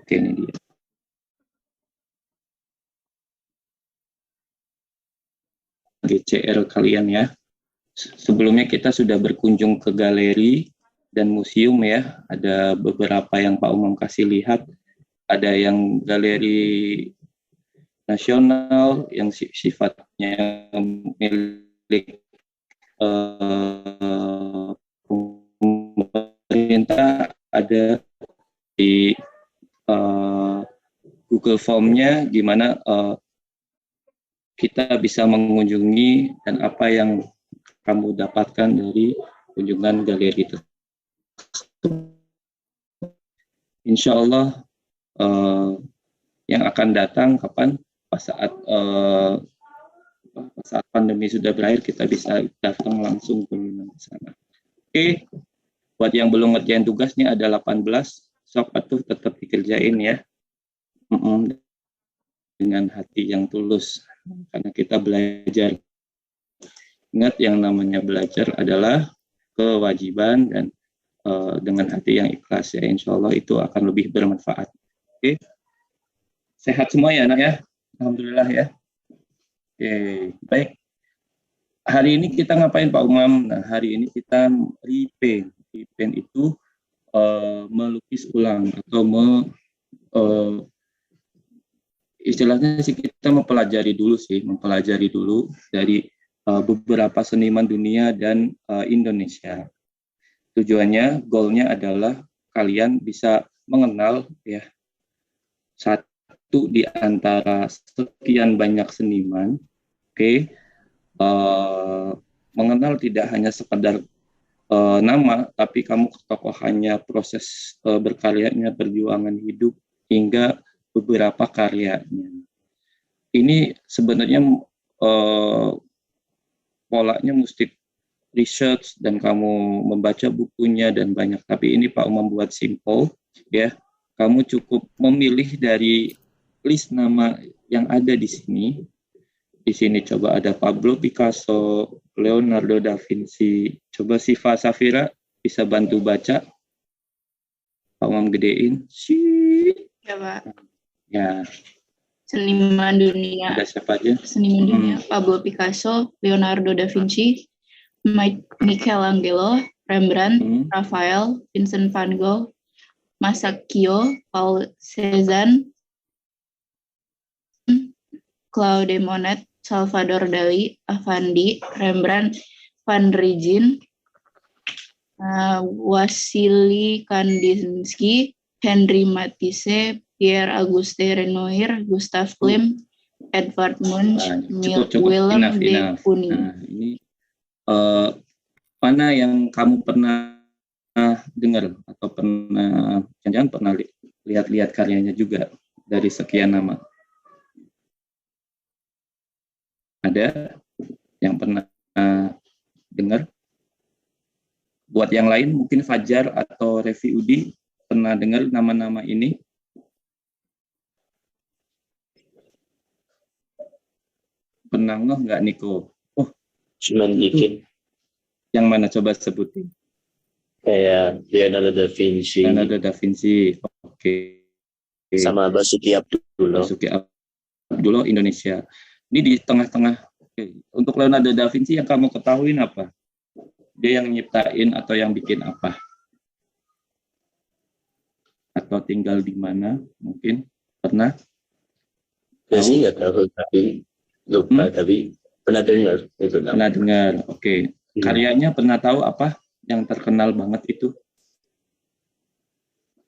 Oke, ini dia. GCR kalian ya. Sebelumnya kita sudah berkunjung ke galeri dan museum ya. Ada beberapa yang Pak Umam kasih lihat. Ada yang galeri nasional yang sifatnya milik pemerintah, ada di Google Form-nya gimana kita bisa mengunjungi dan apa yang kamu dapatkan dari kunjungan galeri itu. Insya Allah yang akan datang kapan pas saat pandemi sudah berakhir kita bisa datang langsung ke sana. Oke, buat yang belum ngerjain tugasnya ada 18, sok atuh tetap dikerjain ya. Dengan hati yang tulus karena kita belajar. Ingat yang namanya belajar adalah kewajiban dan dengan hati yang ikhlas ya, insya Allah itu akan lebih bermanfaat. Oke, sehat semua ya anak ya, alhamdulillah ya. Oke, baik. Hari ini kita ngapain Pak Umam? Nah, hari ini kita repaint. Repaint itu melukis ulang atau istilahnya sih kita mempelajari dulu dari beberapa seniman dunia dan Indonesia. Tujuannya, goalnya adalah kalian bisa mengenal ya satu di antara sekian banyak seniman, oke. Mengenal tidak hanya sekedar nama, tapi kamu ketokohannya, proses berkaryanya, perjuangan hidup hingga beberapa karyanya. Ini sebenarnya polanya mesti research dan kamu membaca bukunya dan banyak. Tapi ini Pak membuat simple ya. Kamu cukup memilih dari list nama yang ada di sini. Di sini coba ada Pablo Picasso, Leonardo da Vinci. Coba Siva Safira bisa bantu baca. Pak Umam gedein. Ya Pak. Ya. Seniman dunia. Ada siapa aja? Seniman dunia Pablo Picasso, Leonardo da Vinci, Michelangelo, Rembrandt, Raphael, Vincent van Gogh, Masaccio, Paul Cézanne, Claude Monet, Salvador Dali, Affandi, Rembrandt, Van Rijn, Wassily Kandinsky, Henri Matisse, Pierre Auguste Renoir, Gustav Klimt, Edvard Munch, Willem de Kooning. Nah, ini mana yang kamu pernah dengar atau jangan pernah lihat karyanya juga dari sekian nama? Ada yang pernah dengar? Buat yang lain mungkin Fajar atau Revi Udi pernah dengar nama-nama ini? Pernah nggak Niko? Oh, cuman dikit. Yang mana coba sebutin? Kayak Leonardo da Vinci. Leonardo da Vinci, oke. Sama Basuki Abdullah. Basuki Abdullah Indonesia. Ini di tengah-tengah. Untuk Leonardo da Vinci yang kamu ketahuin apa? Dia yang nyiptain atau yang bikin apa? Atau tinggal di mana? Mungkin pernah? Saya sih nggak tahu, tapi lupa, tapi pernah dengar. Pernah dengar, oke. Karyanya pernah tahu apa yang terkenal banget itu?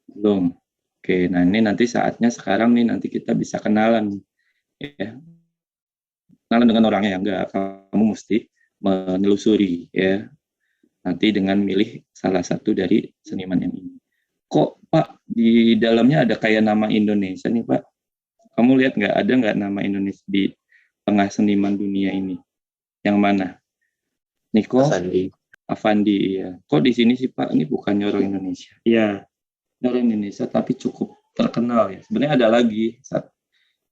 Belum. Oke, nah ini nanti saatnya sekarang nih, nanti kita bisa kenalan. Ya. Kenalan dengan orangnya, enggak. Kamu mesti menelusuri, ya. Nanti dengan milih salah satu dari seniman yang ini. Kok Pak, di dalamnya ada kayak nama Indonesia nih Pak? Kamu lihat nggak, ada nggak nama Indonesia di tengah seniman dunia ini? Yang mana? Niko? Affandi, ya. Kok di sini sih Pak? Ini bukan orang Indonesia. Iya, orang Indonesia tapi cukup terkenal ya. Sebenarnya ada lagi,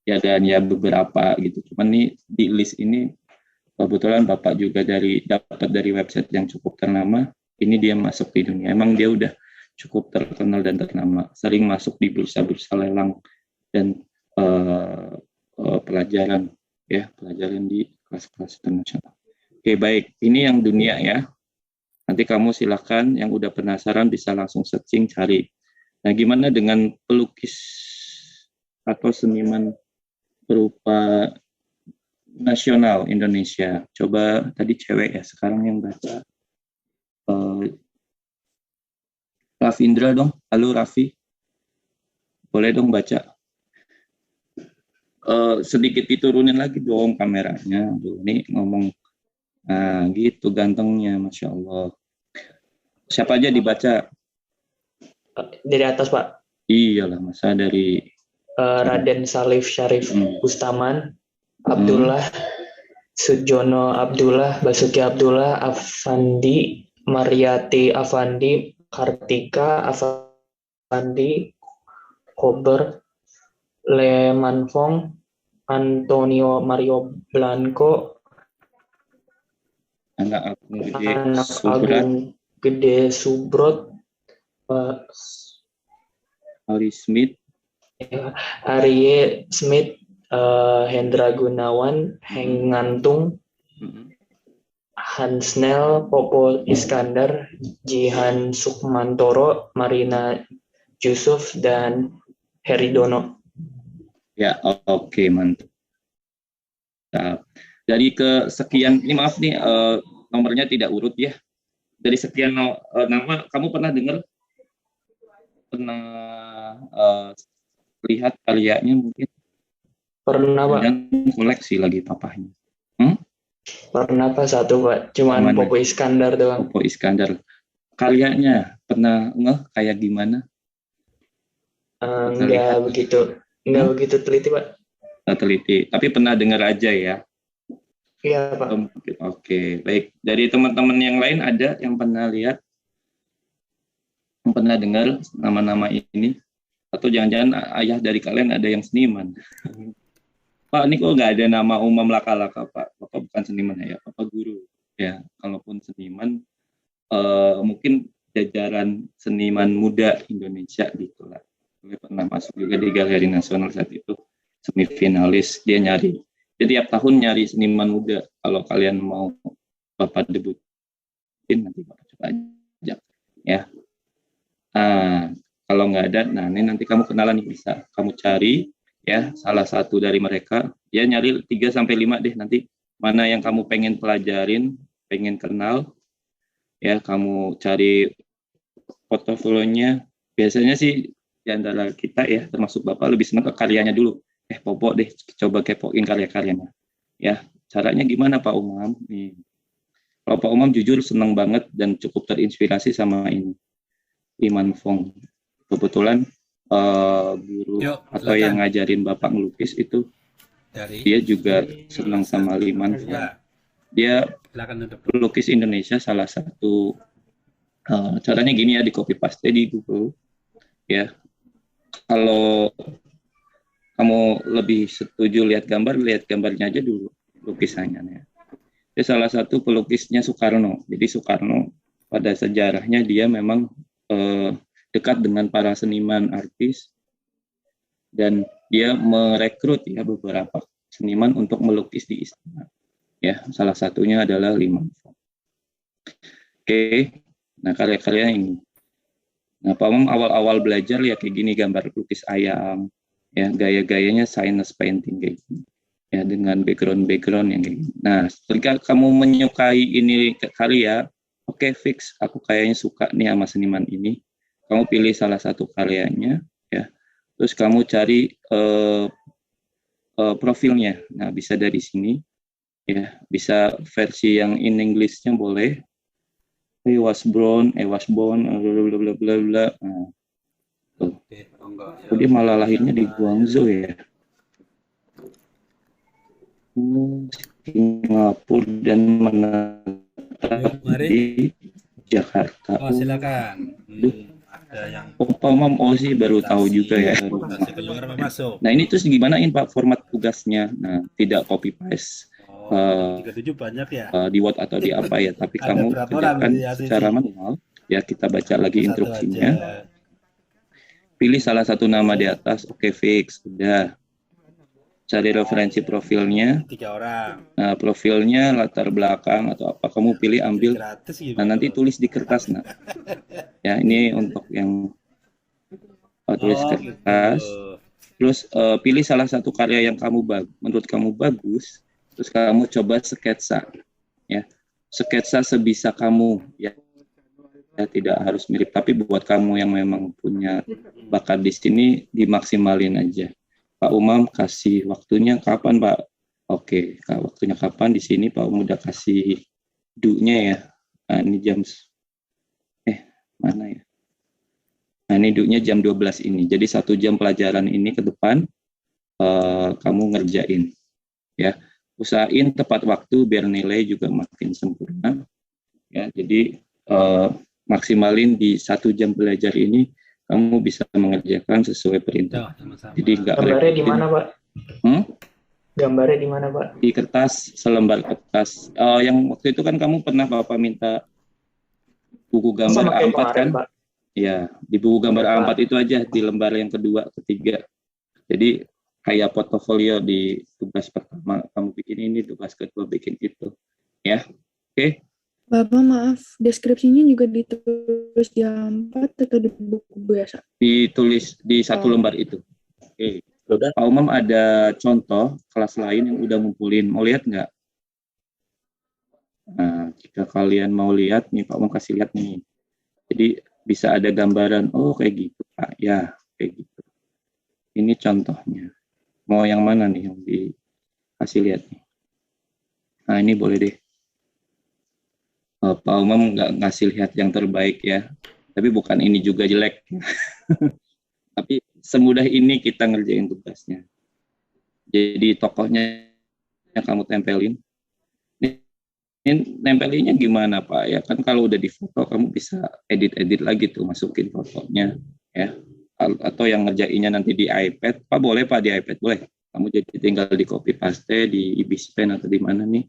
ya dan ya beberapa gitu. Cuman nih di list ini kebetulan Bapak juga dapat dari website yang cukup ternama. Ini dia masuk di dunia. Emang dia udah cukup terkenal dan ternama, sering masuk di bursa-bursa lelang dan pelajaran di kelas-kelas internasional. Oke, baik, ini yang dunia ya. Nanti kamu silakan yang udah penasaran bisa langsung searching cari. Nah, gimana dengan pelukis atau seniman berupa nasional Indonesia? Coba tadi cewek ya, sekarang yang baca. Rafindra dong, halo Raffi, boleh dong baca. Sedikit diturunin lagi dong kameranya. Aduh, ini ngomong, nah gitu gantengnya, Masya Allah. Siapa aja dibaca? Dari atas, Pak. Iyalah, masa dari Raden Salif Syarif Bustaman, Abdullah, Sujono Abdullah, Basuki Abdullah, Afandi, Mariati Afandi, Kartika Afandi, Kober, Le Manfong, Antonio Mario Blanco, Anak Agung Gede Subrot, Ali Smith, Arye Smith, Hendra Gunawan, Heng Ngantung, Hansnel, Popo Iskandar, Jihan Sukmantoro, Marina Yusuf, dan Heridono. Ya, oke, mantap. Nah, dari kesekian, ini maaf nih, nomornya tidak urut ya. Dari sekian nama, kamu pernah dengar? Pernah lihat karyanya mungkin? Pernah, Pak. Dan koleksi lagi papahnya. Pernah, Pak, satu, Pak. Cuman Popo Iskandar doang. Popo Iskandar. Karyanya pernah kayak gimana? Enggak begitu teliti, Pak. Teliti, tapi pernah dengar aja ya. Iya, Pak. Oke, baik. Dari teman-teman yang lain ada yang pernah lihat, yang pernah dengar nama-nama ini? Atau jangan-jangan ayah dari kalian ada yang seniman? Pak, ini kok nggak ada nama Umam Laka-Laka, Pak? Bapak bukan seniman ya, Bapak guru. Ya, kalaupun seniman, mungkin jajaran seniman muda Indonesia gitu lah. Dia pernah masuk juga di Galeri Nasional saat itu, semifinalis, dia nyari. Jadi tiap tahun nyari seniman muda. Kalau kalian mau Bapak debutin, nanti Bapak coba ajak. Ya. Kalau nggak ada, nah ini nanti kamu kenalan nih, bisa kamu cari ya salah satu dari mereka. Ya nyari 3-5 deh nanti, mana yang kamu pengen pelajarin, pengen kenal. Ya, kamu cari portofolionya. Biasanya sih di antara kita ya, termasuk Bapak lebih senang ke karyanya dulu. Popo deh, coba kepoin karya-karyanya. Ya, caranya gimana Pak Umam? Nih. Kalau Pak Umam jujur senang banget dan cukup terinspirasi sama ini, Iman Fong. Kebetulan guru atau yang ngajarin Bapak ngelukis itu, dia juga senang sama Liman Fong. Dia pelukis Indonesia salah satu. Caranya gini ya, di copy paste di Google. Ya, kalau kamu lebih setuju lihat gambarnya aja dulu, lukisannya ya. Dia salah satu pelukisnya Soekarno. Jadi Soekarno pada sejarahnya dia memang dekat dengan para seniman artis, dan dia merekrut ya beberapa seniman untuk melukis di istana. Ya, salah satunya adalah Liman Fong. Oke, nah karya-karya ini. Nah, Pak Umam awal-awal belajar ya kayak gini, gambar lukis ayam, ya gaya-gayanya Chinese painting kayak gini, ya dengan background yang kayak gini. Nah, ketika kamu menyukai ini karya, oke, fix, aku kayaknya suka nih sama seniman ini. Kamu pilih salah satu karyanya, ya. Terus kamu cari profilnya. Nah, bisa dari sini, ya. Bisa versi yang in English-nya boleh. I was born, bla bla bla bla. Nah, tuh. Dia malah lahirnya di Guangzhou ya. Singapura dan menetap di Jakarta. Oh, silakan. Pak Umam sih baru tahu juga ya. Nah, ini terus gimana Pak format tugasnya? Nah, tidak copy paste. 37 banyak ya. Di Word atau di apa ya, tapi kamu kerjakan secara manual. Ya, kita baca lagi Satu instruksinya. aja. Pilih salah satu nama di atas, oke fix, udah. Cari referensi profilnya. 3 orang. Nah, profilnya, latar belakang atau apa kamu pilih, ambil. Gratis gitu. Nah, nanti tulis di kertas, nah. Ya, ini untuk yang tulis kertas. Gitu. Terus pilih salah satu karya yang menurut kamu bagus. Terus kamu coba sketsa, ya. Sketsa sebisa kamu, ya. Tidak harus mirip, tapi buat kamu yang memang punya bakat di sini, dimaksimalin aja. Pak Umam kasih waktunya kapan, Pak? Oke, waktunya kapan di sini Pak Umam udah kasih du-nya ya. Nah, ini jam mana ya? Nah, ini du-nya jam 12 ini. Jadi 1 jam pelajaran ini ke depan kamu ngerjain. Ya. Usahain tepat waktu biar nilai juga makin sempurna. Ya, jadi maksimalin di 1 jam belajar ini kamu bisa mengerjakan sesuai perintah. Jadi nggak Gambarnya di mana, Pak? Gambarnya di mana, Pak? Di kertas, selembar kertas. Yang waktu itu kan kamu pernah Bapak minta buku gambar A4 kan? Pak. Ya, di buku gambar A4 itu aja di lembar yang kedua, ketiga. Jadi kayak portofolio di tugas pertama kamu bikin ini, tugas kedua bikin itu. Ya, oke? Bapak maaf, deskripsinya juga ditulis di A4 atau di buku biasa? Ditulis di 1 lembar itu. Oke. Pak Umam ada contoh kelas lain yang udah ngumpulin. Mau lihat nggak? Nah, jika kalian mau lihat, nih Pak Umam kasih lihat nih. Jadi bisa ada gambaran, oh kayak gitu Pak. Ya, kayak gitu. Ini contohnya. Mau yang mana nih yang dikasih lihat nih? Nah, ini boleh deh. Pak Umam nggak ngasih lihat yang terbaik ya, tapi bukan ini juga jelek. Tapi semudah ini kita ngerjain tugasnya. Jadi tokohnya yang kamu tempelin. Ini nempelinnya gimana Pak? Ya kan kalau udah di foto kamu bisa edit lagi tuh, masukin fotonya ya. Atau yang ngerjainnya nanti di iPad, Pak boleh Pak di iPad boleh. Kamu jadi tinggal di copy paste di Ibis Pen atau di mana nih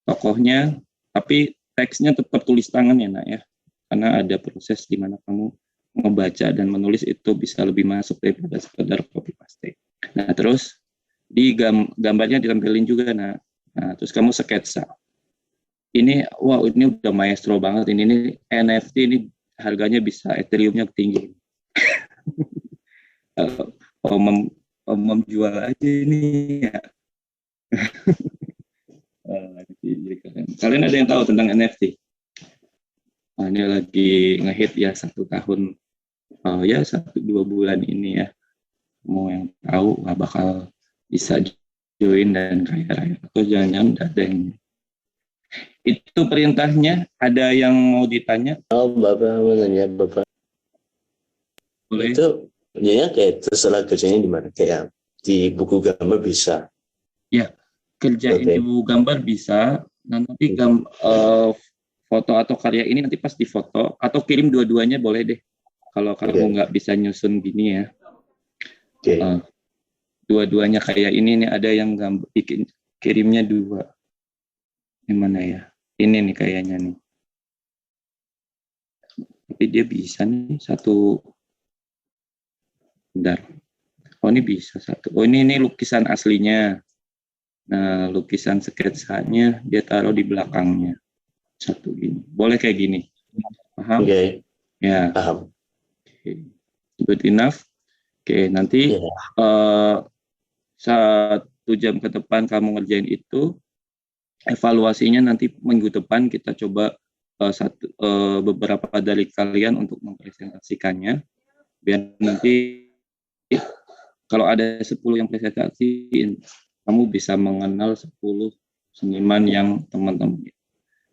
tokohnya, tapi teksnya tetap tulis tangan ya nak ya, karena ada proses di mana kamu membaca dan menulis itu bisa lebih masuk daripada sekedar copy paste. Nah terus di gambarnya ditempelin juga nah terus kamu sketsa. Ini wow ini udah maestro banget ini NFT ini harganya bisa Ethereum-nya tinggi. Om jual aja ini ya. Kalian ada yang tahu tentang NFT? Nah, ini lagi ngehit ya 1 tahun, ya 1-2 bulan ini ya. Mau yang tahu nggak bakal bisa join dan kaya raya. Atau jangan-jangan ada yang itu perintahnya. Ada yang mau ditanya? Oh, Bapak mau nanya Bapak. Boleh. Itu ya kayak terserah kerjanya di mana? Kayak di buku gambar bisa. Ya, kerjain di buku gambar bisa. Nanti foto atau karya ini nanti pas difoto atau kirim dua-duanya boleh deh. Kalau kamu nggak bisa nyusun gini ya. Dua-duanya kayak ini nih ada yang bikin kirimnya 2. Gimana ya? Ini nih kayaknya nih. Tapi dia bisa nih 1. Bentar. Oh ini bisa 1. Oh ini lukisan aslinya. Nah lukisan sketsanya dia taruh di belakangnya. 1 gini. Boleh kayak gini. Paham? Oke. Ya. Paham. Okay. Good enough. Oke, nanti 1 jam ke depan kamu ngerjain itu. Evaluasinya nanti minggu depan kita coba beberapa dari kalian untuk mempresentasikannya. Biar nanti kalau ada 10 yang presentasiin, kamu bisa mengenal 10 seniman yang teman-teman.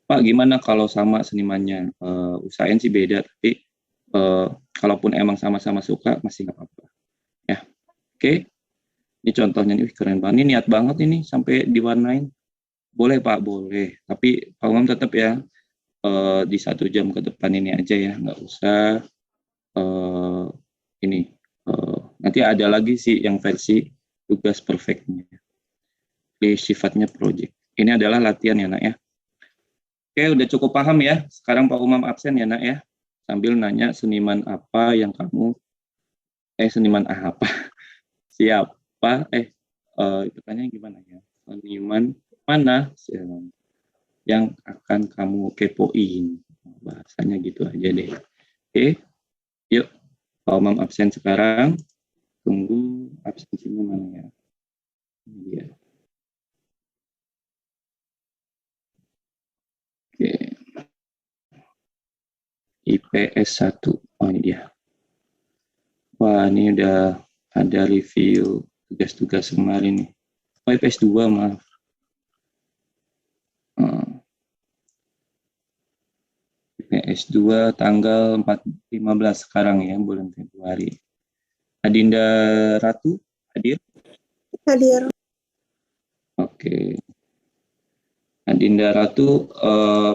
Pak, gimana kalau sama senimannya? Usahain sih beda, tapi kalaupun emang sama-sama suka, masih nggak apa-apa. Ya, oke. Ini contohnya nih, keren banget. Ini niat banget ini sampai diwarnain. Boleh Pak, boleh. Tapi Pak Umam tetap ya di 1 jam ke depan ini aja ya, nggak usah ini. Nanti ada lagi sih yang versi tugas perfectnya. Sifatnya project. Ini adalah latihan ya nak ya. Oke, udah cukup paham ya. Sekarang Pak Umam absen ya nak ya. sambil nanya seniman apa yang kamu seniman apa siapa pertanyaan gimana ya, seniman mana yang akan kamu kepoin, bahasanya gitu aja deh. Oke, yuk kalau mam absen sekarang, tunggu absensinya mana ya. Ini dia. Oke, IPS 1, oh ini dia. Wah, ini udah ada review tugas-tugas kemarin nih. Oh, IPS 2, maaf. IPS 2 tanggal 15 sekarang ya, bulan Februari. Adinda Ratu, hadir? Hadir. Oke. Adinda Ratu,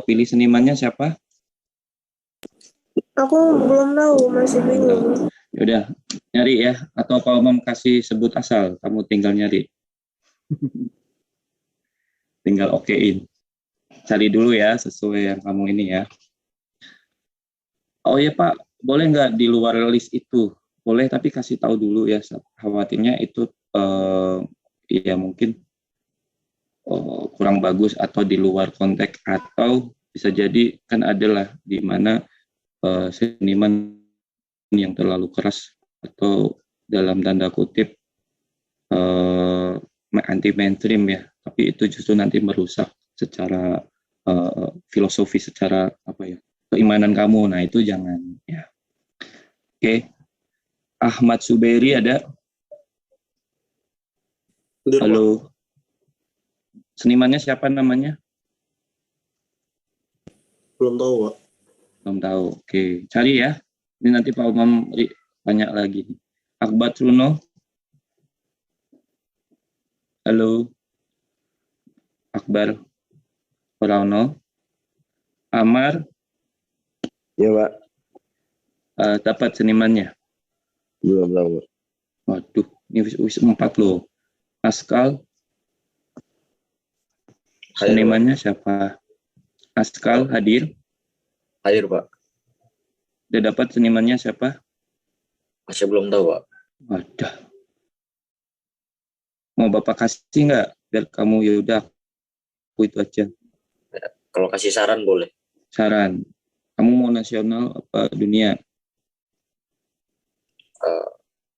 pilih senimannya siapa? Aku belum tahu, masih bingung. Yaudah, nyari ya. Atau kalau mau kasih sebut asal, kamu tinggal nyari. Tinggal okein. Cari dulu ya, sesuai yang kamu ini ya. Oh iya Pak, boleh nggak di luar list itu? Boleh, tapi kasih tahu dulu ya. Khawatirnya itu ya mungkin kurang bagus atau di luar konteks, atau bisa jadi kan adalah di mana seniman yang terlalu keras atau dalam tanda kutip anti mainstream ya, tapi itu justru nanti merusak secara filosofi, secara apa ya, keimanan kamu. Nah itu jangan ya. Oke. Ahmad Suberi ada? Halo. Senimannya siapa namanya? Belum tahu, Pak. Belum tahu. Oke, cari ya. Ini nanti Pak Umam banyak lagi. Akbar Truno. Halo. Akbar Truno. Amar. Ya, Pak. Dapat senimannya? Belum tahu, Pak. Waduh, ini wis 4 loh. Askal. Senimannya siapa? Askal hadir? Hadir, Pak. Udah dapat senimannya siapa? Masih belum tahu, Pak. Waduh. Mau Bapak kasih nggak? Biar kamu yaudah, aku itu aja. Kalau kasih saran boleh. Saran. Kamu mau nasional apa dunia?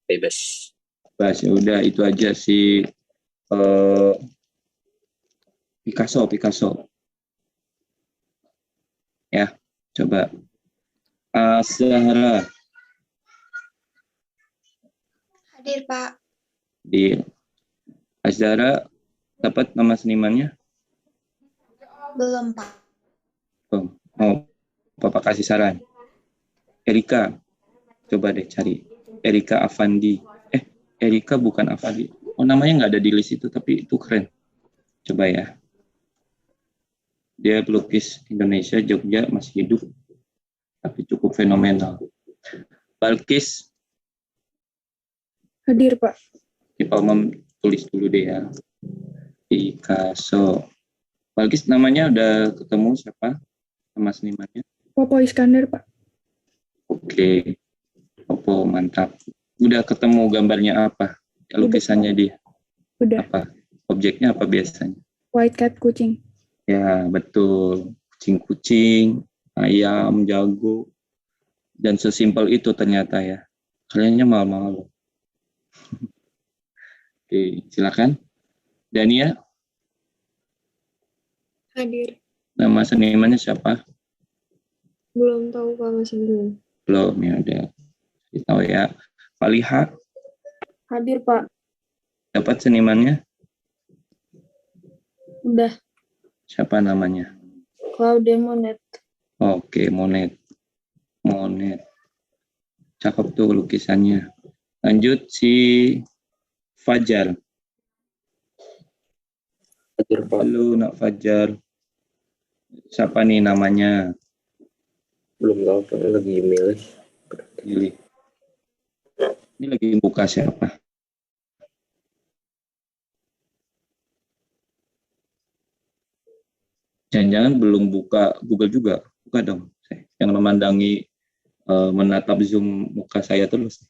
Bebas. Bas, ya udah itu aja si Picasso. Ya, coba. Azhara Hadir, Pak. di Azhara dapat nama senimannya? Belum, Pak. Mau Bapak kasih saran? Erika, coba deh cari. Erika Avandi. Erika bukan Avandi. Oh, namanya nggak ada di list itu, tapi itu keren. Coba ya. Dia pelukis Indonesia, Jogja, masih hidup. Tapi cukup fenomenal. Balkis. Hadir, Pak. Pak Umam tulis dulu deh ya. Picasso. Balkis namanya udah ketemu siapa? Sama senimannya? Popo Iskandar, Pak. Oke. Popo, mantap. Udah ketemu gambarnya apa? Lukisannya dia? Udah. Apa? Objeknya apa biasanya? White cat kucing. Ya, betul. Kucing-kucing, ayam, jago. Dan sesimpel itu ternyata ya. Kaliannya malu-malu. Oke, silakan. Dania, Hadir. nama senimannya siapa? Belum tahu, Pak. Masih bingung. Belum, ya udah. Tahu ya. Faliha, Hadir, Pak. dapat senimannya? Udah. Siapa namanya? Claude Monet. Oke, Monet. Cakep tuh lukisannya. Lanjut si Fajar. Hadir, Pak. Halo, Nak Fajar. Siapa nih namanya? Belum tahu, Pak. Lagi milih. Pilih. Ini lagi buka siapa? Jangan-jangan belum buka Google juga. Buka dong. Yang memandangi menatap Zoom muka saya terus.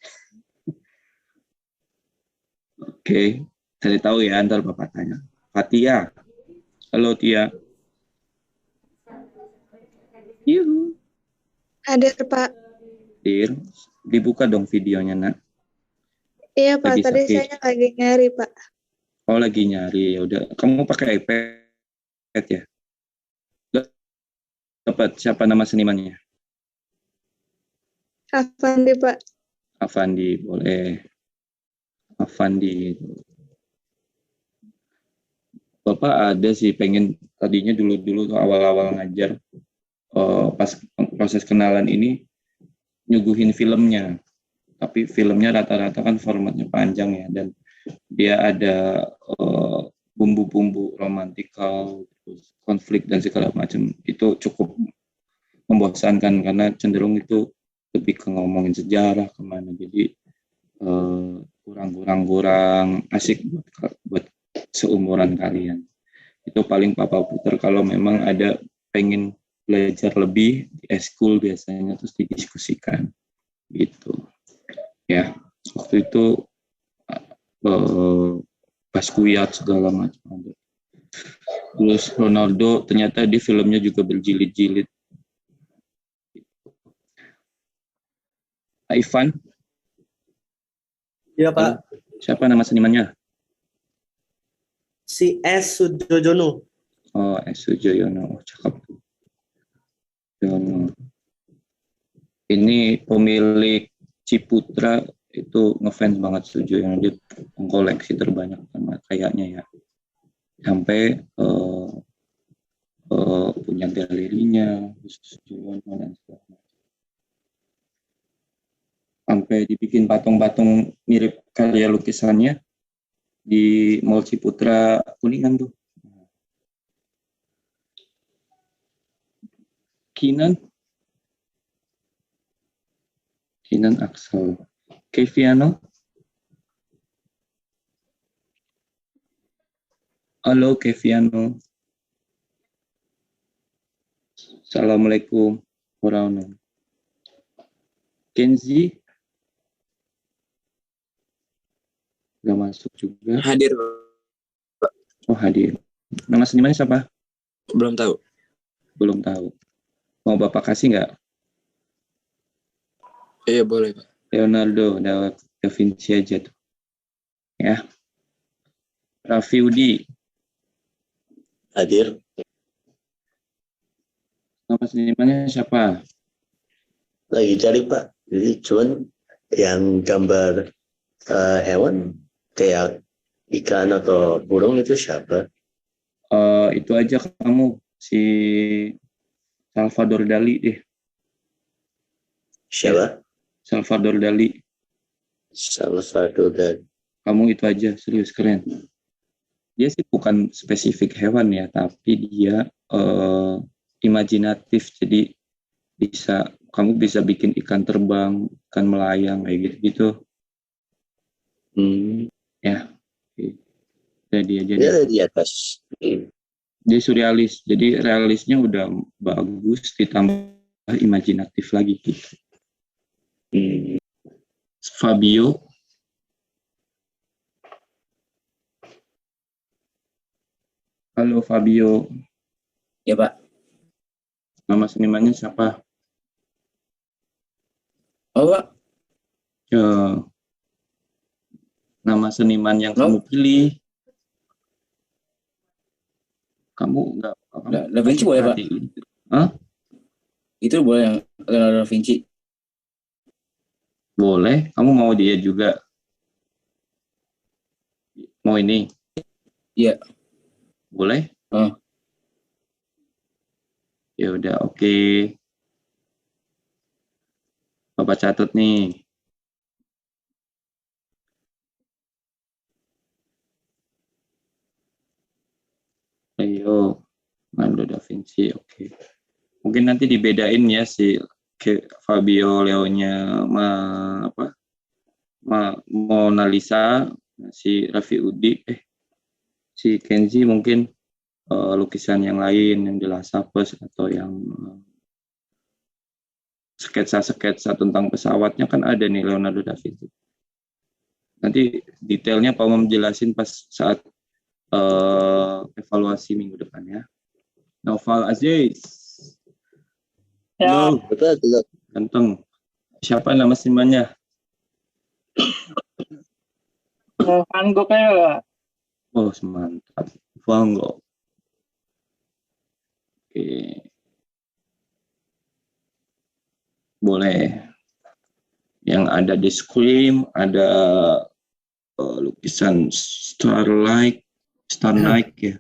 Oke, cari tahu ya, ntar Bapak tanya. Fatia. Halo, Tia. Yuhu. Hadir, Pak. Tir, dibuka dong videonya, Nak. Iya, Pak. Lagi Tadi sakit. saya lagi nyari, Pak. Oh, lagi nyari. Ya udah, kamu pakai iPad ya? Dapat siapa nama senimannya? Afandi, Pak. Avandi, boleh. Avandi. Bapak ada sih pengen tadinya dulu awal-awal ngajar pas proses kenalan ini nyuguhin filmnya, tapi filmnya rata-rata kan formatnya panjang ya, dan dia ada bumbu-bumbu romantikal, konflik dan segala macam. Itu cukup membosankan karena cenderung itu lebih ke ngomongin sejarah kemana, jadi kurang asik buat seumuran kalian. Itu paling Papa putar kalau memang ada pengen belajar lebih di eskul biasanya terus didiskusikan gitu ya. Waktu itu pas kuyat segala macam. Terus Ronaldo ternyata di filmnya juga berjilid-jilid. Ivan. Iya, Pak. Siapa nama senimannya? Si S. Sujojono. Oh, S. Sujoyono. Oh, cakep. Jono. Ini pemilik Ciputra itu ngefans banget Sujoyono. Dia pengkoleksi terbanyak sama kayaknya ya. Sampai punya galerinya Sujoyono dan sebagainya. Sampai dibikin patung-patung mirip karya lukisannya di Mall Ciputra Kuningan tuh. Kinan Axel. Keviano. Halo Keviano. Assalamualaikum warahmatullahi. Kenzi. Gak masuk juga. Hadir. Oh, hadir. Nama senimannya siapa? Belum tahu. Belum tahu. Mau Bapak kasih nggak? Iya, boleh, Pak. Leonardo da Vinci aja tuh. Ya. Raffi Udi. Hadir. Nama senimannya siapa? Lagi cari, Pak. Jadi cuman yang gambar hewan kayak ikan atau burung itu siapa? Itu aja kamu, si Salvador Dali deh. Siapa? Salvador Dali. Salvador Dali. Kamu itu aja, serius keren. Dia sih bukan spesifik hewan ya, tapi dia imajinatif. Jadi kamu bisa bikin ikan terbang, ikan melayang kayak gitu-gitu. Ya. Dia ada di atas. Dia surrealis, jadi realisnya udah bagus ditambah imajinatif lagi gitu. Fabio. Halo Fabio. Ya, Pak. Nama senimannya siapa? Oh, Pak. Nama seniman yang kamu pilih. Kamu nggak? Da Vinci boleh, Pak? Hah? Itu boleh yang Leonardo da Vinci. Boleh. Kamu mau dia juga? Mau ini? Iya. Boleh? Ya udah, oke. Bapak catat nih. Ayo, Leonardo da Vinci, oke. Mungkin nanti dibedain ya si Fabio Leonya Mona Lisa, si Raffi Udi, si Kenzi mungkin lukisan yang lain yang di Las Apes atau yang sketsa-sketsa tentang pesawatnya kan ada nih Leonardo da Vinci. Nanti detailnya Pak Umam jelasin pas saat evaluasi minggu depan ya. Naufal Aziz. Ya. Halo, Betul. ganteng. Siapa nama senimannya? Van Gogh kayaknya lah. Oh, mantap. Van Gogh. Oke. Boleh. Yang ada di Scream, ada lukisan Starlight ya,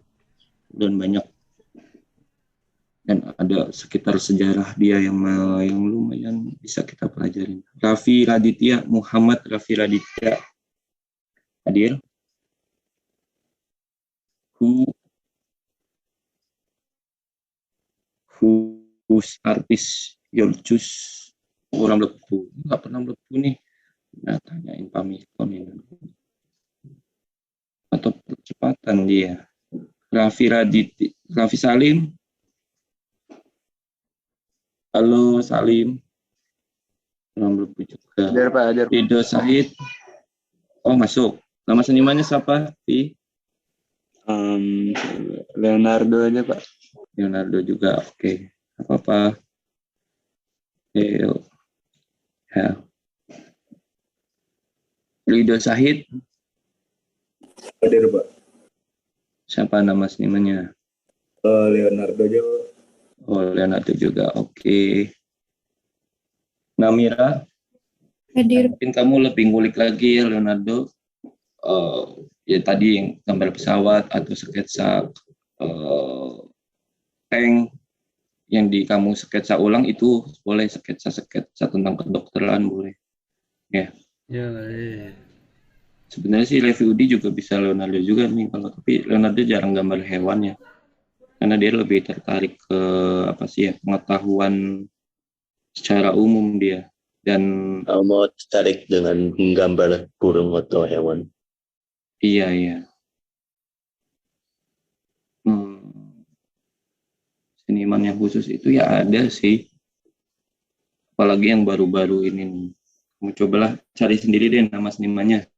dan banyak, dan ada sekitar sejarah dia yang lumayan bisa kita pelajarin. Raffi Raditya, Muhammad Raffi Raditya hadir. Who's artis your choose? Orang melepuh, nggak pernah melepuh nih. Nah, tanyain Pamikon ini. Atau percepatan dia. Raffi Salim. Halo Salim. Orang melepuh juga. Hadir Pak, hadir. Rido Said. Oh, masuk. Nama senimannya siapa? Leonardo aja Pak. Leonardo juga. Oke. Apa-apa. Ya. Rido Said. Hadir, Pak. Siapa nama senimannya? Leonardo aja, Pak. Oh, Leonardo juga. Oke. Namira. Hadir. Mungkin kamu lebih ngulik lagi ya Leonardo. Ya tadi yang gambar pesawat atau sketsa tank yang kamu sketsa ulang itu boleh, sketsa tentang kedokteran boleh. Ya. Ya. Sebenarnya sih Levi Udi juga bisa Leonardo juga nih, tapi Leonardo jarang gambar hewan ya. Karena dia lebih tertarik ke pengetahuan secara umum dia. Dan Mau tertarik dengan menggambar burung atau hewan. iya. Seniman yang khusus itu ya ada sih. Apalagi yang baru-baru ini nih. Kamu cobalah cari sendiri deh nama senimannya.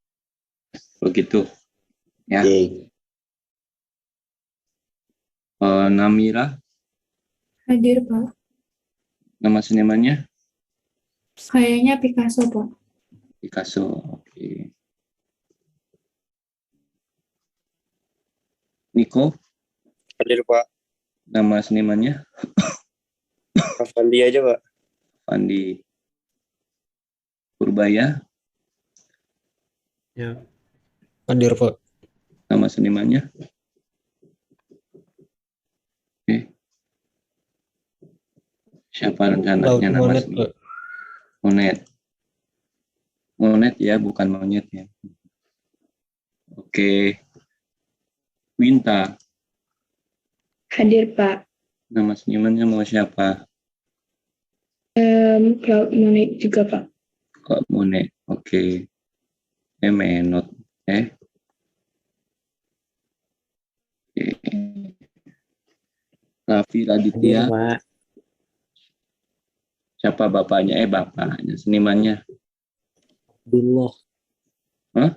Begitu. Ya. Namira. Hadir Pak. Nama senimannya? Kayaknya Picasso Pak. Picasso. Oke. Niko. Hadir, Pak. Nama senimannya? Fandi aja, Pak. Fandi. Purbaya. Ya. Hadir, Pak. Nama senimannya? Oke. Siapa rencananya nama Monet, seniman? Pak. Monet ya, bukan monyet ya. Oke. Winta. Hadir Pak. Nama senimannya mau siapa? Claude Monet juga Pak. Kok Monet? Oke. Menot. Oke. Raffi Raditya. Pak. Siapa bapaknya? Bapaknya. Senimannya? Abdullah. Hah?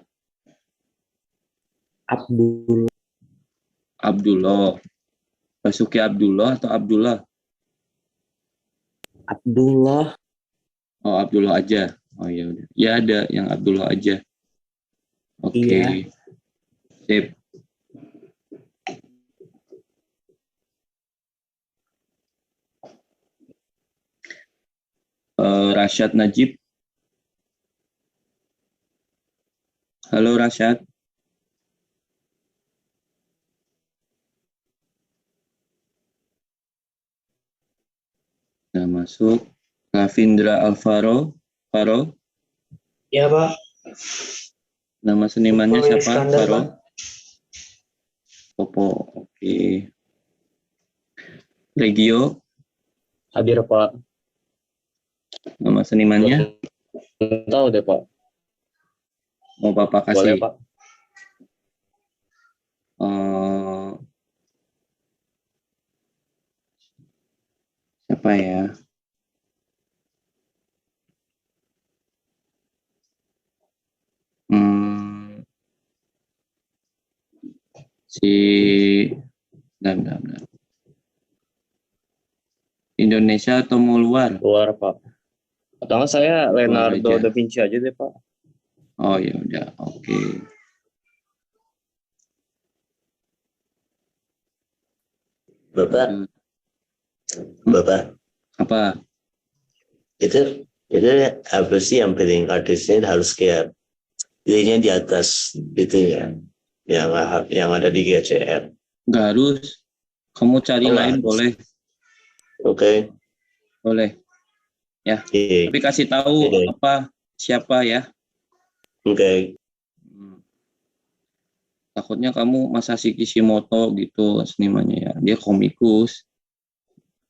Abdullah. Basuki Abdullah atau Abdullah? Abdullah. Oh, Abdullah aja. Oh ya udah. Ya ada yang Abdullah aja. Oke. Iya. Sip. Rashad Najib. Halo Rashad. Nah, masuk. Ravindra Alvaro. Iya Pak. Nama senimannya Popo siapa? Iskandar, Faro. Pak. Popo. Oke. Regio. Hadir, Pak. Nama senimannya? Tahu deh, Pak. Mau Bapak Boleh, kasih? Pak. Siapa ya? Si bentar. Indonesia atau mau luar? Luar, Pak. Atau nggak saya Luar Leonardo aja. da Vinci aja deh, Pak. Oh ya udah, oke. Bapak, Bapak, Apa? itu apa sih yang paling artisnya harus kayak pilihnya di atas gitu ya, yang ada di GCR. Nggak harus. Kamu cari Oh, nggak lain harus. boleh, Oke, boleh. Ya. Iya. Tapi kasih tahu Oke. apa siapa ya. Oke. Takutnya kamu Masashi Kishimoto gitu senimannya ya. Dia komikus.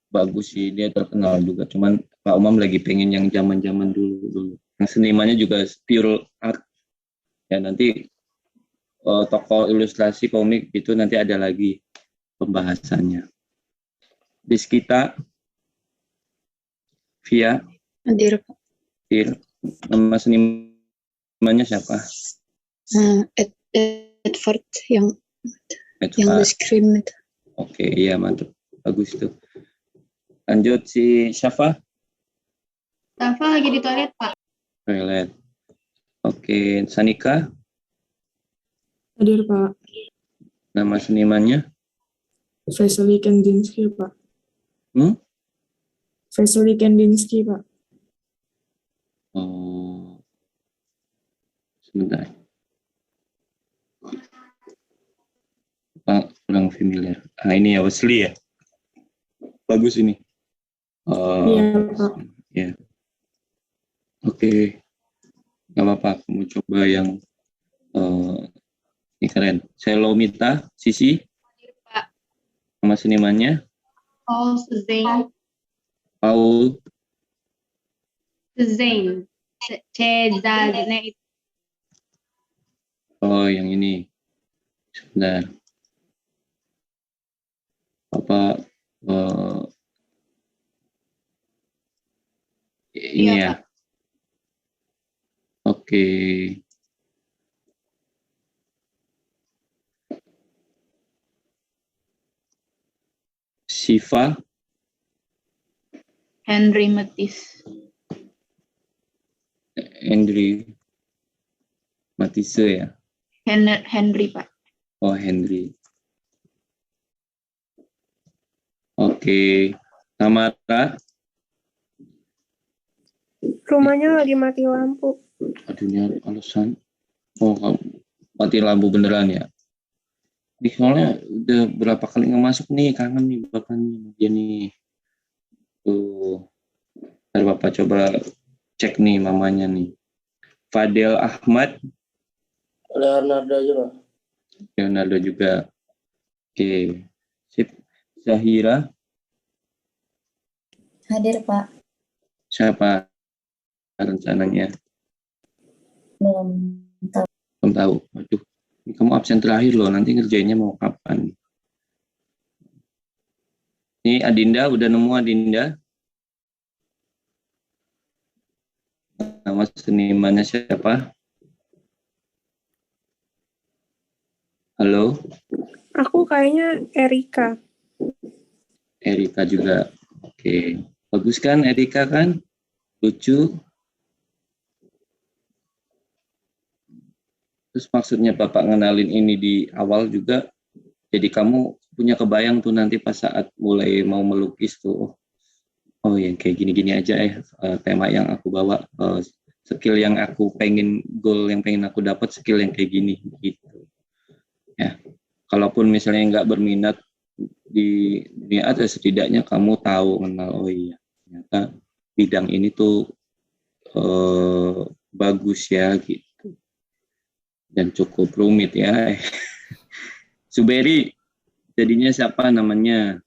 Bagus sih, dia terkenal juga. Cuman Pak Umam lagi pengen yang zaman-zaman dulu. Yang senimannya juga pure art. Ya nanti tokoh ilustrasi komik itu nanti ada lagi pembahasannya. Diskita, Via, Hadir, Pak. nama senimannya siapa? Edward yang Edward. The Scream itu. Oke, iya mantap. Bagus tuh. Lanjut si Syafa. Tafa lagi di toilet, Pak. Toilet. Oke, Sanika. Hadir, Pak. Nama senimannya? Vasily Kandinsky, Pak. Vasily Kandinsky, Pak. Oh, sebentar. Pak, kurang familiar. Ah, ini ya Wesley ya. Bagus ini. Iya, Pak. Ya. Oke. Gak apa-apa. Kamu coba yang ini keren. Selomita, Sisi. Pak. Nama senimannya? Paul Zane. Paul Zane. Cezanne. Oh, yang ini. Sebentar. Apa ini Iya, ya? Pak. Oke. Siva, Henry Matisse. Henry Matisse ya? Henry, Pak. Oh, Henry. Oke. Tamara. Rumahnya lagi mati lampu. Aduh, ini alasan. Oh, mati lampu beneran ya? Di soalnya udah berapa kali nggak masuk nih, kangen nih bapaknya dia nih. Tuh. Ntar bapak coba cek nih mamanya nih. Fadel Ahmad. Leonardo aja, Pak. Leonardo juga. Oke. Sip. Zahira. Hadir, Pak. Siapa rencananya? Belum tahu. Belum tahu. Waduh. Ini kamu absen terakhir loh. Nanti ngerjainnya mau kapan? Ini Adinda. Udah nemu Adinda? Nama senimannya siapa? Halo? Aku kayaknya Erika. Erika juga. Oke. Bagus kan Erika kan? Lucu. Terus maksudnya Bapak ngenalin ini di awal juga, jadi kamu punya kebayang tuh nanti pas saat mulai mau melukis tuh, oh yang kayak gini-gini aja tema yang aku bawa, skill yang aku pengen, goal yang pengen aku dapat, skill yang kayak gini gitu. Ya, kalaupun misalnya nggak berminat di dunia art, setidaknya kamu tahu kenal, oh iya ternyata bidang ini tuh bagus ya gitu. Dan cukup rumit ya. Suberi, jadinya siapa namanya?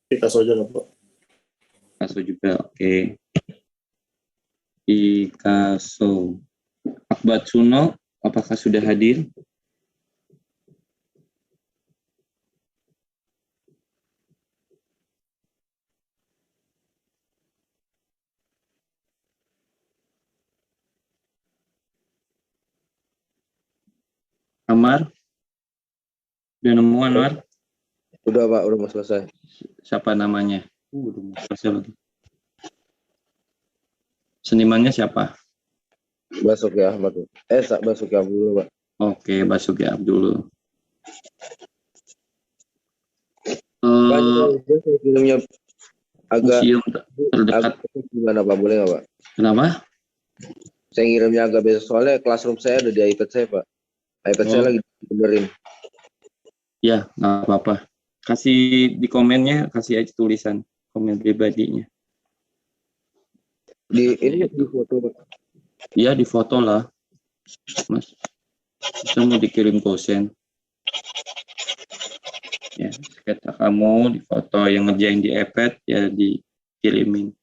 Picasso aja lah, Pak. Picasso juga, oke. Picasso. Akbar Suno, apakah sudah hadir? Amar? Udah nemu Anwar? Udah Pak, udah mau selesai. Siapa namanya? Udah mau selesai lagi. Senimannya siapa? Basuki Ahmad. Basuki Abdul Pak. Oke, Basuki Abdul. Pak, saya kirimnya agak Museum terdekat. gimana Pak? Boleh nggak Pak? Kenapa? Saya ngirimnya agak besok soalnya classroom saya ada di iPad saya Pak. iPad saya lagi benerin. Ya, nggak apa-apa. Kasih di komennya, kasih aja tulisan komen pribadinya. Ini di foto Pak. Iya, di foto lah, Mas. Bisa mau dikirim dosen. Ya, sketsa kamu di foto, yang ngerjain di iPad ya dikirimin.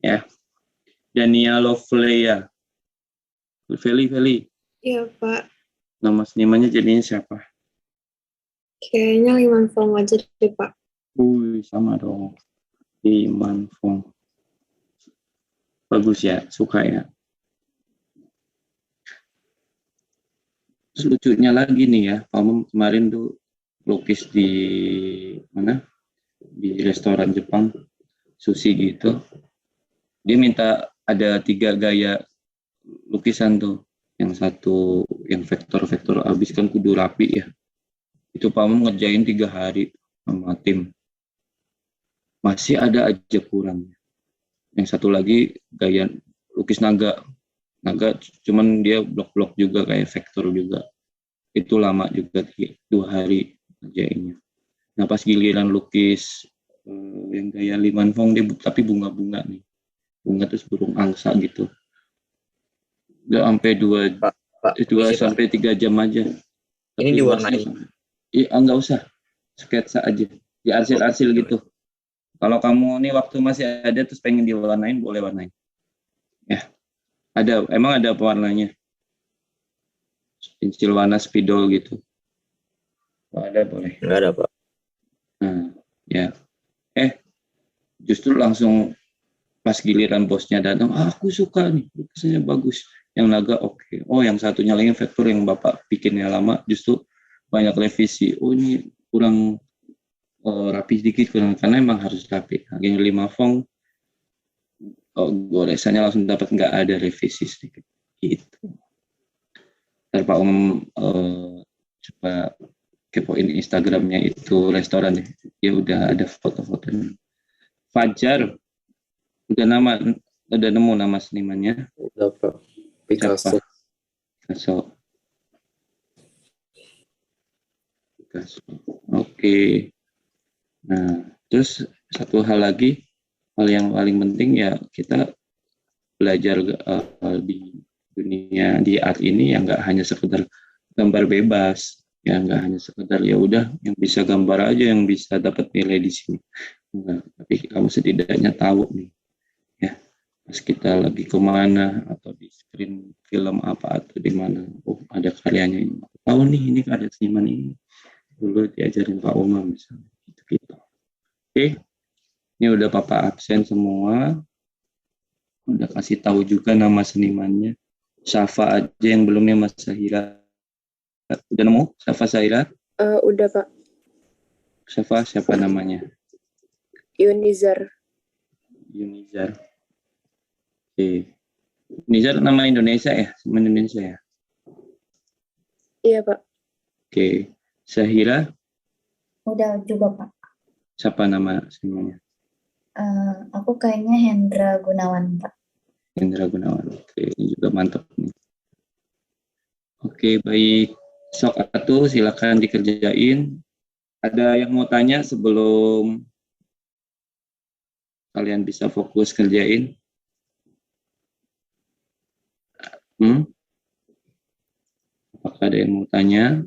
Ya. Dania Loveleya. Feli. Iya, Pak. Nama senimannya jadinya siapa? Kayaknya Liman Fong aja deh, Pak. Sama dong. Liman Fong. Bagus ya, suka ya. Terus lucunya lagi nih ya, Pak Mem kemarin tuh lukis di mana? Di restoran Jepang, sushi gitu. Dia minta ada 3 gaya lukisan tuh. Yang satu yang vektor-vektor abis kan kudu rapi ya. Itu Pak Mem ngerjain 3 hari sama tim. Masih ada aja kurang. Yang satu lagi gaya lukis naga cuman dia blok-blok juga kayak vektor juga. Itu lama juga 2 hari ngerjainnya. Nah pas giliran lukis yang gaya Liman Fong dia tapi bunga-bunga nih. Bunga terus burung angsa gitu. Udah sampai 2 sampai 3 jam aja. Ini diwarnai. Iya, enggak usah. Sketsa aja. Di arsil-arsil gitu. Kalau kamu nih waktu masih ada terus pengen diwarnain, boleh warnain. Ya. Emang ada pewarnanya. Pensil warna spidol gitu. Kalau ada boleh. Enggak ada, Pak. Nah, ya. Justru langsung pas giliran bosnya datang, aku suka nih, lukisannya bagus. Yang naga oke. Oh, yang satunya lagi vektor yang Bapak bikinnya lama, justru banyak revisi. Oh, ini kurang rapi sedikit, karena emang harus rapi. Yang 5 font, goresannya langsung dapat, nggak ada revisi sedikit. Gitu. Ntar Pak coba kepoin Instagramnya itu restoran ya. Ya udah ada foto-fotonya. Fajar, udah nemu nama senimannya? Udah Pak. Picasso. Oke. Nah, terus satu hal lagi, hal yang paling penting ya kita belajar di dunia di art ini yang nggak hanya sekedar gambar bebas, ya nggak hanya sekedar ya udah yang bisa gambar aja yang bisa dapat nilai di sini. Enggak, tapi kamu setidaknya tahu nih, ya pas kita lagi kemana atau di screen film apa atau di mana, oh ada karyanya ini, tahu nih ini karya seniman ini dulu diajarin Pak Umar misalnya, gitu. Oke, ini udah Papa absen semua, udah kasih tahu juga nama senimannya. Syafa aja yang belum nih Mas Sahira. Udah nemu Syafa Sahira? Udah, Pak. Syafa siapa namanya? Yunizar. Oke. Yunizar nama Indonesia ya? Sama Indonesia ya? Iya, Pak. Oke. Sahira? Udah juga, Pak. Siapa nama senimannya? Aku kayaknya Hendra Gunawan, Pak. Hendra Gunawan. Oke, ini juga mantap nih. Oke, baik. Sok atuh silakan dikerjain. Ada yang mau tanya sebelum kalian bisa fokus kerjain? Apakah ada yang mau tanya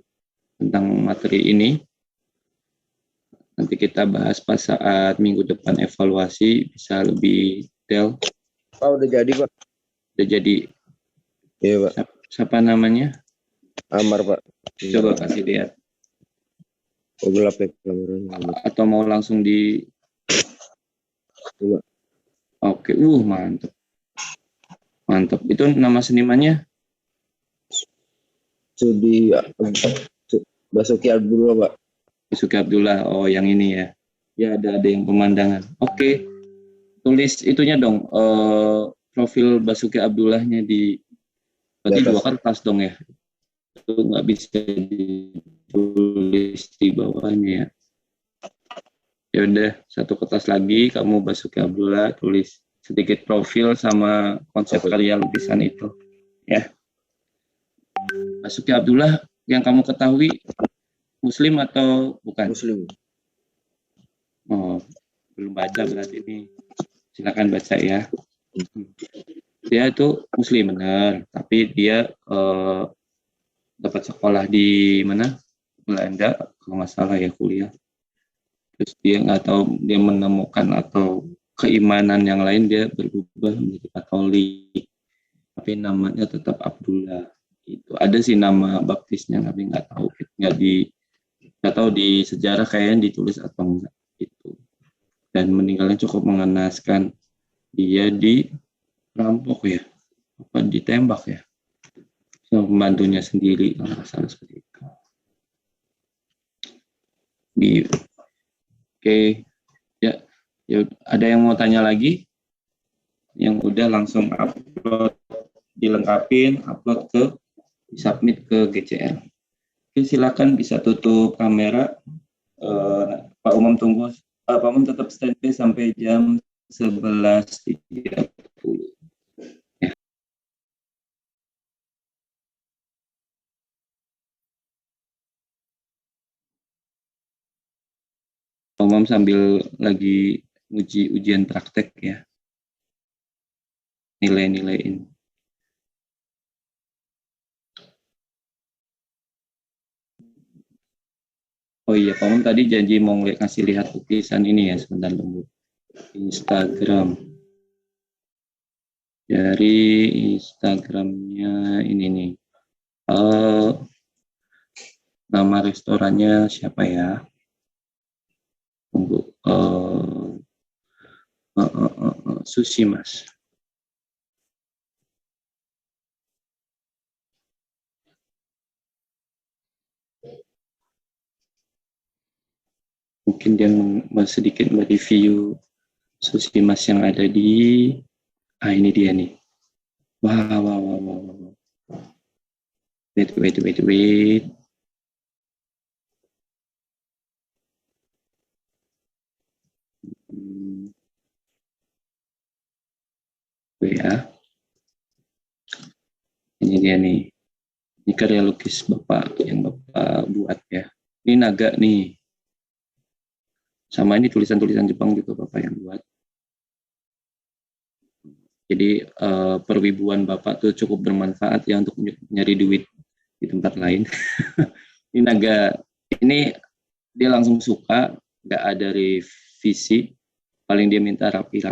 tentang materi ini? Nanti kita bahas pas saat minggu depan evaluasi, bisa lebih detail. Pak, udah jadi, Pak. Udah jadi. Iya, Pak. Siapa namanya? Amar, Pak. Coba kasih lihat. Oh, gelap ya kameranya. Atau mau langsung di... Coba. Oke, mantap. Mantap. Itu nama senimannya? Basuki Abdullah, Pak. Basuki Abdullah. Oh, yang ini ya. Ya, ada yang pemandangan. Oke. Tulis itunya dong, profil Basuki Abdullahnya berarti Di atas. 2 kertas dong ya. Itu nggak bisa ditulis di bawahnya ya. Ya udah, 1 kertas lagi, kamu Basuki Abdullah tulis sedikit profil sama konsep karya lukisan itu. Ya. Basuki Abdullah yang kamu ketahui Muslim atau bukan? Muslim. Oh, belum baca berarti ini. Silakan baca ya. Dia itu Muslim benar, tapi dia dapat sekolah di mana? Belanda, kalau nggak salah ya, kuliah. Terus dia nggak tahu, dia menemukan atau keimanan yang lain, dia berubah menjadi Katolik. Tapi namanya tetap Abdullah. Itu ada sih nama baptisnya, tapi nggak tahu, nggak tahu di sejarah kayaknya ditulis atau enggak itu. Dan meninggalnya cukup mengenaskan. Dia dirampok ya, apa ditembak ya, sama pembantunya sendiri, kalau nggak salah seperti itu. Oke, ya, ada yang mau tanya lagi? Yang udah langsung upload, dilengkapin, upload submit ke GCR. Oke, silakan bisa tutup kamera. Pak Umam tunggu, Pak Umam tetap standby sampai jam 11.30. Ya. Pak Umam sambil lagi ujian praktek ya. Nilai-nilaiin. Oh iya, Pak Umam tadi janji mau ngasih lihat lukisan ini ya, sebentar tunggu. Instagram. Dari Instagramnya ini nih. Nama restorannya siapa ya? Tunggu. Sushi Mas. Mungkin dia sedikit mereview Sushi Mas yang ada di ini dia nih. Wow. Wait. Ya. Ini dia nih. Ini karya lukis Bapak yang Bapak buat ya. Ini naga nih. Sama ini tulisan-tulisan Jepang juga Bapak yang buat. Jadi perwibuan Bapak tuh cukup bermanfaat ya untuk nyari duit di tempat lain. Ini naga, ini dia langsung suka, nggak ada revisi. Paling dia minta rapi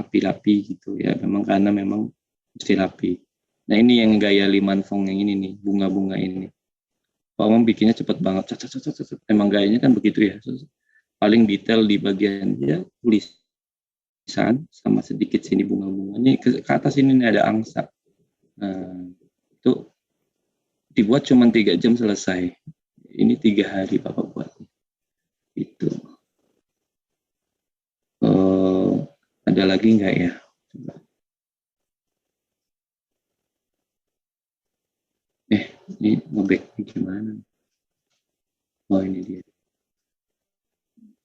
gitu ya. Karena memang mesti rapi. Nah ini yang gaya Li Manfong yang ini nih, bunga-bunga ini. Pak Umam bikinnya cepet banget. Emang gayanya kan begitu ya. Paling detail di bagian dia tulisan sama sedikit sini bunga-bunganya, ke atas ini ada angsa. Nah, itu dibuat cuma 3 jam selesai. Ini 3 hari Bapak buat. Itu. Ada lagi nggak ya? Coba. Ini nge-back gimana? Oh ini dia.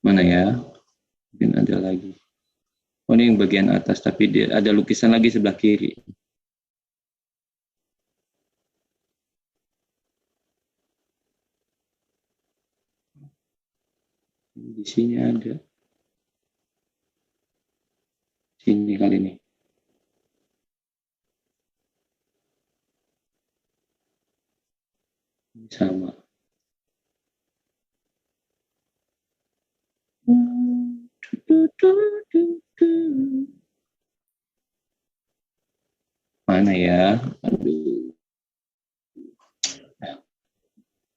Mana ya? Mungkin ada lagi. Oh ini yang bagian atas, tapi dia ada lukisan lagi sebelah kiri. Di sini ada. Sini kali ini. Sama. Mana ya? Aduh.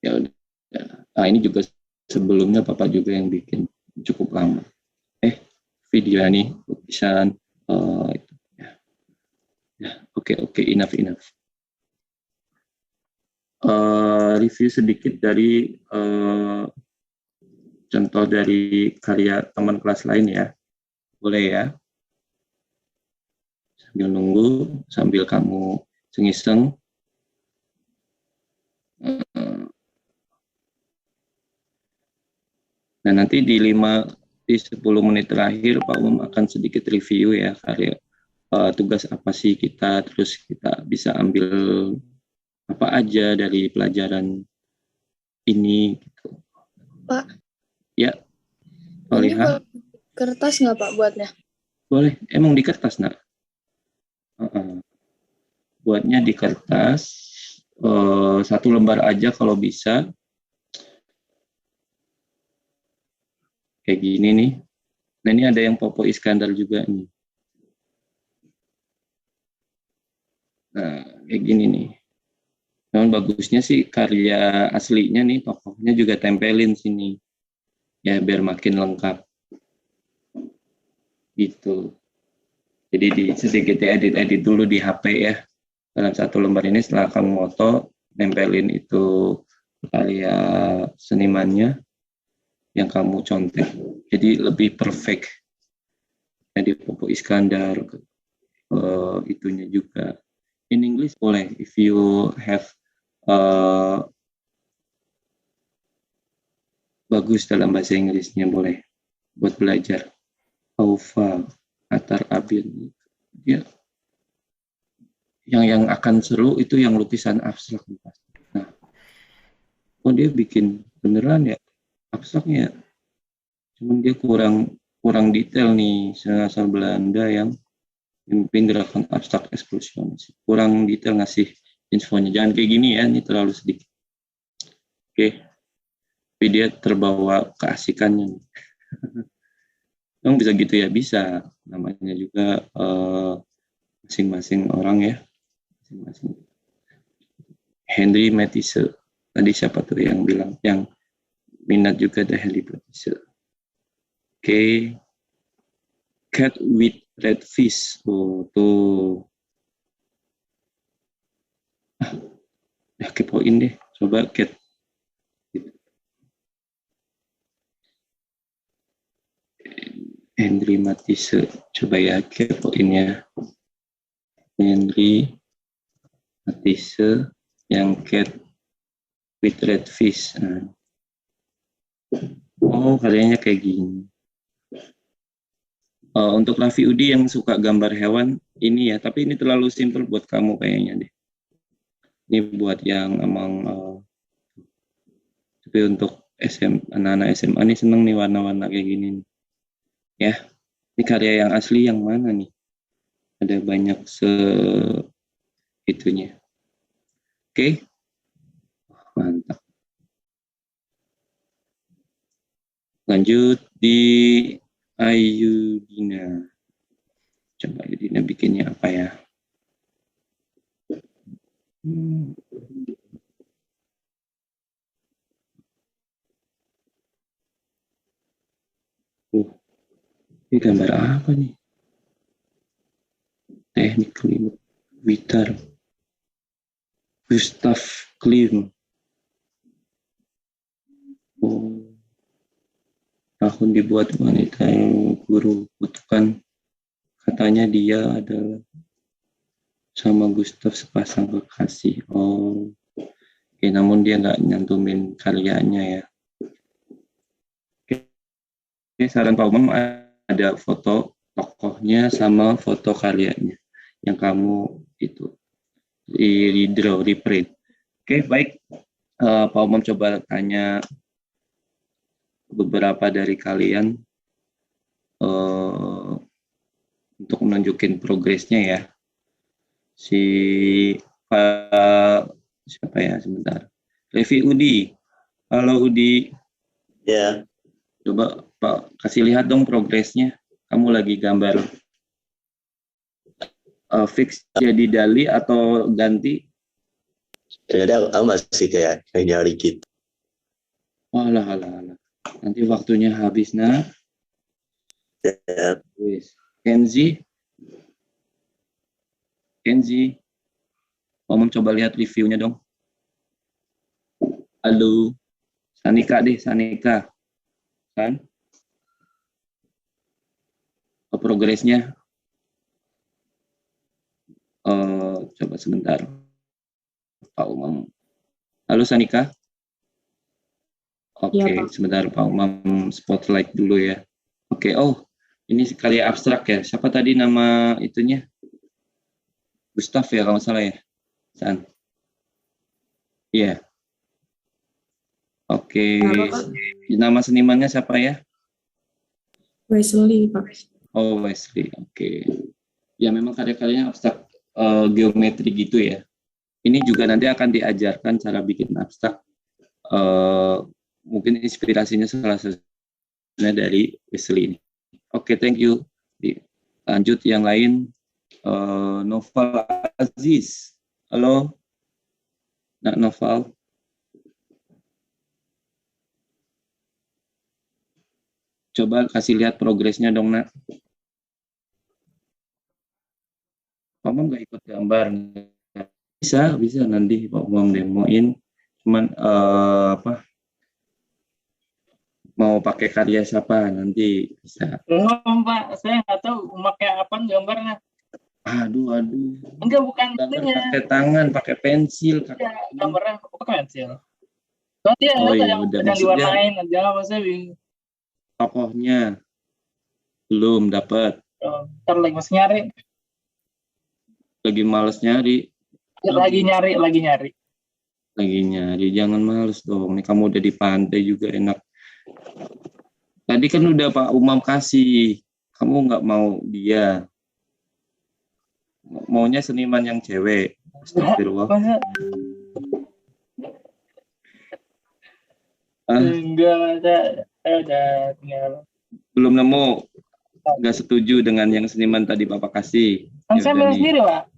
Ya udah. Nah, ini juga sebelumnya Bapak juga yang bikin cukup lama. Video nih lukisan itu ya. Oke, enough. review sedikit dari contoh dari karya teman kelas lain ya. Boleh ya? Sambil nunggu, sambil kamu sengiseng. Nah, nanti di 10 menit terakhir Pak Umum akan sedikit review ya karya tugas apa sih kita, terus kita bisa ambil apa aja dari pelajaran ini gitu. Pak. Ya. Pak Ini Liha. Kertas nggak Pak buatnya? Boleh, emang di kertas nak? Buatnya di kertas, 1 lembar aja kalau bisa. Kayak gini nih. Nah ini ada yang Popo Iskandar juga nih. Nah kayak gini nih. Namun bagusnya sih karya aslinya nih, tokohnya juga tempelin sini. Ya biar makin lengkap. Gitu. Jadi sedikit edit dulu di HP ya. Dalam 1 lembar ini setelah kamu foto, nempelin itu karya senimannya yang kamu contek. Jadi lebih perfect. Jadi Popo Iskandar, itunya juga. In English boleh, if you have bagus dalam bahasa Inggrisnya boleh buat belajar. Aufa, Atar Abin, ya. Yang akan seru itu yang lukisan abstrak. Nah, dia bikin beneran ya abstraknya, cuman dia kurang detail nih, sastra Belanda yang memimpin gerakan abstrak ekspresionis. Kurang detail ngasih infonya. Jangan kayak gini ya, ini terlalu sedikit. Oke. Tapi dia terbawa keasikannya. Emang bisa gitu ya? Bisa. Namanya juga masing-masing orang ya. Masing-masing. Henry Matisse. Tadi siapa tuh yang bilang? Yang minat juga ada Henry Matisse. Oke. Cat with red fish. Oh, tuh. Ya kepoin deh. Coba cat. Henry Matisse. Coba ya kepoinnya. Henry Matisse yang cat with red fish. Nah. Oh, karyanya kayak gini. Untuk Raffi Udi yang suka gambar hewan, ini ya, tapi ini terlalu simple buat kamu kayaknya deh. Ini buat yang emang, tapi untuk anak-anak SMA nih seneng nih warna-warna kayak gini nih. Ya, ini karya yang asli yang mana nih? Ada banyak itunya. Oke, mantap. Lanjut di Ayudina. Coba Ayudina bikinnya apa ya? Ini gambar apa nih? Teknik Klim Witar. Gustav Klim. Oh. Tahun dibuat wanita yang guru kutukan. Katanya dia adalah sama Gustav sepasang kekasih. Oh. Oke, namun dia nggak nyantumin karyanya ya. Oke, saran Pak Umam ada foto tokohnya sama foto karyanya yang kamu itu di draw, di print. Oke, baik. Pak Umam coba tanya beberapa dari kalian untuk menunjukin progresnya ya. Siapa ya sebentar. Levi Udi. Halo Udi. Ya. Coba Pak kasih lihat dong progresnya. Kamu lagi gambar fix jadi Dali atau ganti? Ternyata aku masih kayak nyari gitu. Alah. Nanti waktunya habis nah. Ya. Kenzi. Kamu coba lihat reviewnya dong. Halo, Sanika deh, Sanika. Kan? Progresnya. Coba sebentar. Pak Umam. Halo Sanika. Oke, Iya, Pak. sebentar Pak Umam spotlight dulu ya. Oke, oh ini karya abstrak ya. Siapa tadi nama itunya? Gustaf ya kalau nggak salah ya. San. Iya. Oke. Kenapa, Pak? Nama senimannya siapa ya? Wesley, Pak. Oh, Wesley. Oke. Ya memang karya-karyanya abstrak geometri gitu ya. Ini juga nanti akan diajarkan cara bikin abstrak. Mungkin inspirasinya salah satunya dari Wesley ini. Oke, thank you. Lanjut yang lain. Noval Aziz. Halo. Nak Noval. Coba kasih lihat progresnya dong, Nak. Kamu nggak ikut gambar? Bisa nanti Pak Umam demoin. Cuman mau pakai karya siapa nanti bisa. Belum Pak, saya nggak tahu pakai apa gambarnya. Aduh. Enggak, bukan Gambar itunya. pakai tangan, pakai pensil. Ya, gambarnya pakai pensil. Nanti Oh iya, yang udah sedang maksudnya diwarnain aja, apa saya bingung. tokohnya belum dapat. Ntar lagi masih nyari. Lagi males nyari. Lagi nyari. Jangan males dong. Nih kamu udah di pantai juga enak. Tadi kan udah Pak Umam kasih. Kamu nggak mau dia. Maunya seniman yang cewek. Astagfirullah. Enggak, saya udah tinggal. Belum nemu. Nggak setuju dengan yang seniman tadi Bapak kasih. Kan saya milih sendiri, Pak.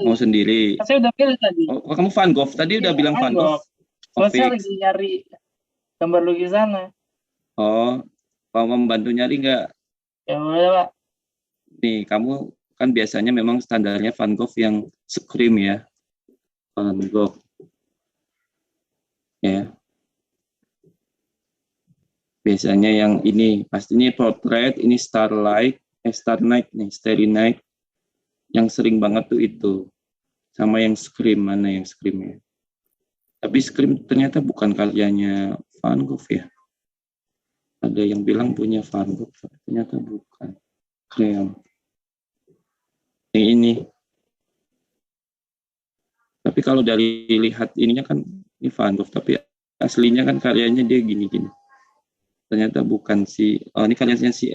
Mau sendiri. Saya udah pilih tadi. Oh, kamu Van Gogh. Tadi udah bilang Van Gogh. Saya lagi nyari gambar lukisannya. Oh, mau membantu nyari nggak? Ya boleh, Pak. Nih, kamu kan biasanya memang standarnya Van Gogh yang scream ya. Van Gogh. Ya. Biasanya yang ini, pastinya portrait, ini Starlight, Star Night nih, Starry Night. Yang sering banget tuh itu. Sama yang scream, mana yang scream ya. Tapi scream ternyata bukan karyanya Van Gogh ya. Ada yang bilang punya Van Gogh, tapi ternyata bukan. Kream. Yang ini. Tapi kalau dari lihat ininya kan ini Van Gogh, tapi aslinya kan karyanya dia gini-gini. Ternyata bukan ini karyanya si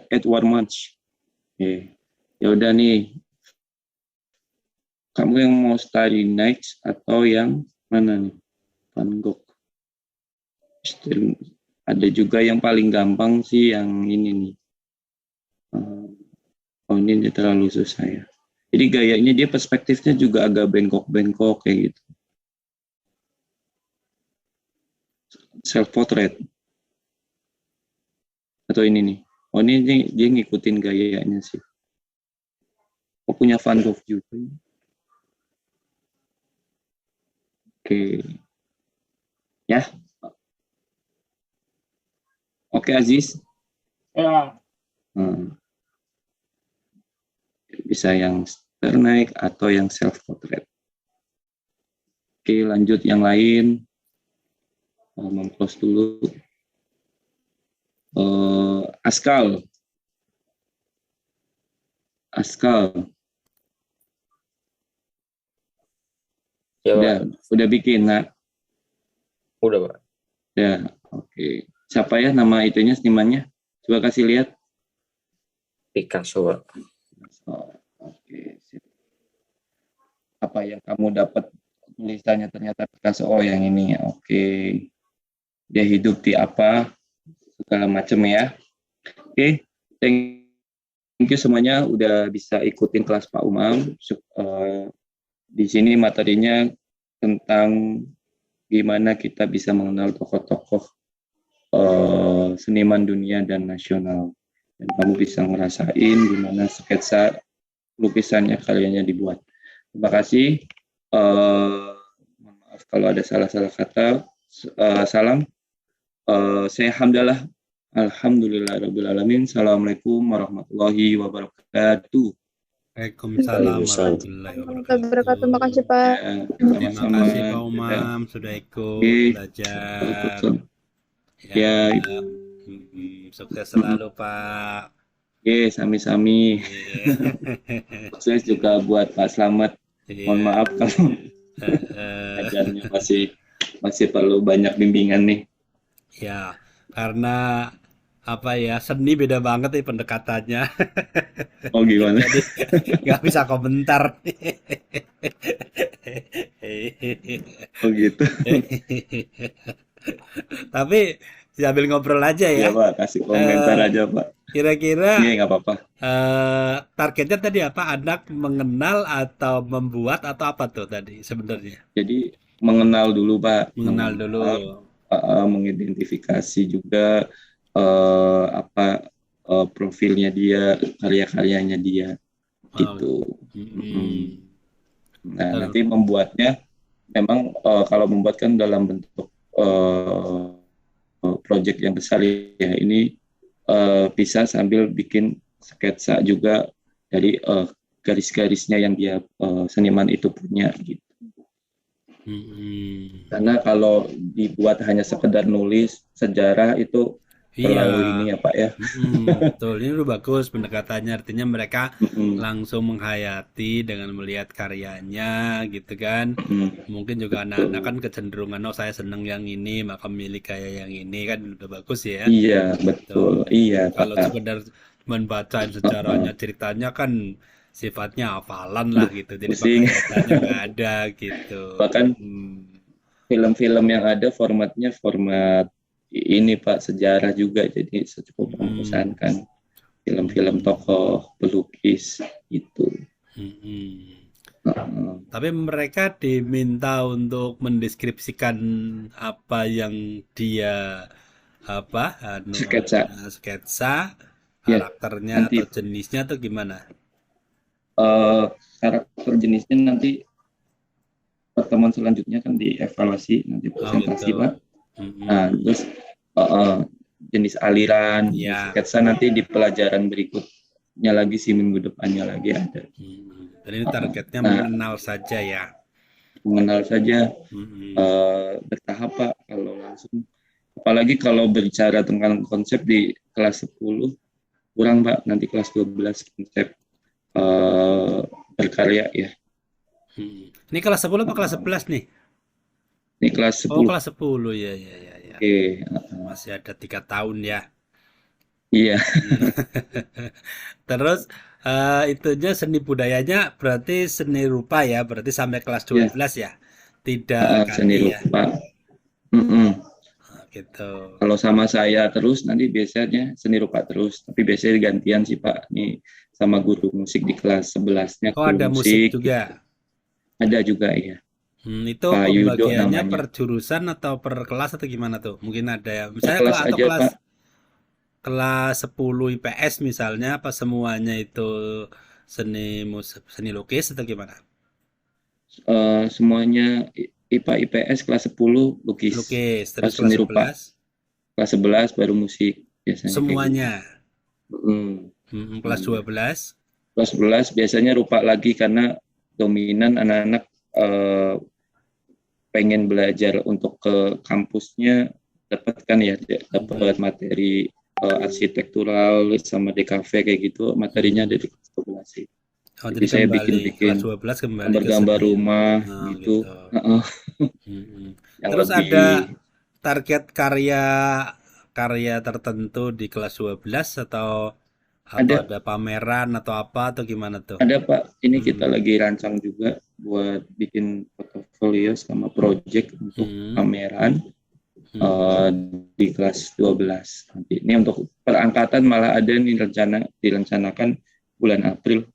Edward Munch. Oke. Ya udah nih. Kamu yang mau Starry Night atau yang mana nih? Van Gogh. Ada juga yang paling gampang sih yang ini nih. Ini terlalu susah ya. Jadi gayanya dia perspektifnya juga agak bengkok-bengkok kayak gitu. Self portrait. Atau ini nih. Oh ini dia ngikutin gayanya sih. Oh punya Van Gogh juga. Oke. Ya. Oke Aziz. Ya. Bisa yang ternaik atau yang self portrait. Oke, lanjut yang lain. Mem-close dulu. Askal. Ya, udah bikin, Nak? Udah, Pak. Ya, oke. Siapa ya nama itunya, senimannya? Coba kasih lihat. Picasso, Pak. Oke. Apa yang kamu dapat tulisannya ternyata Picasso? Oh, yang ini. Oke. Dia hidup di apa? Segala macam ya. Oke. Thank you semuanya udah bisa ikutin kelas Pak Umam. Di sini materinya tentang gimana kita bisa mengenal tokoh-tokoh seniman dunia dan nasional. Dan kamu bisa ngerasain gimana sketsa lukisannya karyanya dibuat. Terima kasih. Mohon maaf maaf kalau ada salah-salah kata. Salam. Saya Hamdalah. Alhamdulillahirrabbilalamin. Assalamualaikum warahmatullahi wabarakatuh. Waalaikumsalam warahmatullahi wabarakatuh. Terima kasih Pak. Ya, Terima sama-sama. kasih Pak Umam sudah ikut Oke. belajar. Ya, Sukses selalu Pak. sami-sami. Sukses juga buat Pak Slamet. Mohon maaf kalau ajarnya masih perlu banyak bimbingan nih. Ya, karena apa ya, seni beda banget nih pendekatannya. Oh gimana? Jadi nggak bisa komentar. Oh gitu. Tapi sambil ngobrol aja Ya ya. Pak, kasih komentar aja Pak. Kira-kira Iya nggak apa-apa. targetnya tadi apa? Anak mengenal atau membuat atau apa tuh tadi sebenarnya? Jadi mengenal dulu Pak. Mengenal dulu. Mengidentifikasi juga profilnya dia, karya-karyanya dia, gitu. Nah, nanti membuatnya memang kalau membuat kan dalam bentuk proyek yang besar ya, ini bisa sambil bikin sketsa juga dari garis-garisnya yang dia seniman itu punya, gitu. Karena kalau dibuat hanya sekedar nulis sejarah itu terlalu ini ya Pak ya. Betul, ini udah bagus pendekatannya, artinya mereka langsung menghayati dengan melihat karyanya gitu kan. Mungkin juga anak-anak kan kecenderungan, oh saya seneng yang ini maka milih kayak yang ini, kan udah bagus ya. Iya betul, iya Kalau Pak. sekedar membaca sejarahnya, ceritanya kan sifatnya hafalan lah gitu, jadi penghayatanya nggak ada gitu. Bahkan film-film yang ada formatnya format ini Pak, sejarah juga, jadi cukup membosankan. Film-film tokoh, pelukis itu. Tapi mereka diminta untuk mendeskripsikan apa yang dia sketsa karakternya atau jenisnya atau gimana? Karakter jenisnya nanti pertemuan selanjutnya kan dievaluasi, nanti presentasi Pak. Nah, terus jenis aliran, sketsa nanti di pelajaran berikutnya lagi sih, minggu depannya lagi ada. Dan ini targetnya mengenal saja ya? Mengenal saja, bertahap Pak, kalau langsung. Apalagi kalau berbicara tentang konsep di kelas 10, kurang Pak, nanti kelas 12 konsep berkarya ya. Ini kelas 10 apa kelas 11 nih? Ini kelas 10. Oh, kelas 10 ya. Oke. Masih ada 3 tahun ya. Iya. Terus itunya seni budayanya berarti seni rupa ya, berarti sampai kelas 12 ya. Tidak seni rupa. Gitu. Kalau sama saya terus nanti biasanya seni rupa terus, tapi biasanya gantian sih Pak. Nih sama guru musik di kelas 11-nya. Oh, ada musik juga. Ada juga ya. Itu pembagiannya per jurusan atau per kelas atau gimana tuh? Mungkin ada ya. Misalnya kelas aja, Pak. Kelas 10 IPS misalnya, apa semuanya itu seni lukis atau gimana? Semuanya IPA IPS kelas 10 lukis. Terus seni kelas rupa. Kelas 11 baru musik biasanya. Semuanya. Kelas 12. Kelas 11 biasanya rupa lagi karena dominan anak-anak pengen belajar untuk ke kampusnya, dapat dapat materi arsitektural sama DKV kayak gitu, materinya dari kelas 12 sih. Jadi saya bikin kelas 12 kembali gambar rumah gitu. Terus ada target karya tertentu di kelas 12 atau ada pameran atau apa atau gimana tuh? Ada Pak, ini kita lagi rancang juga buat bikin portofolio sama project untuk pameran di kelas 12 nanti. Ini untuk perangkatan malah ada nih direncanakan bulan April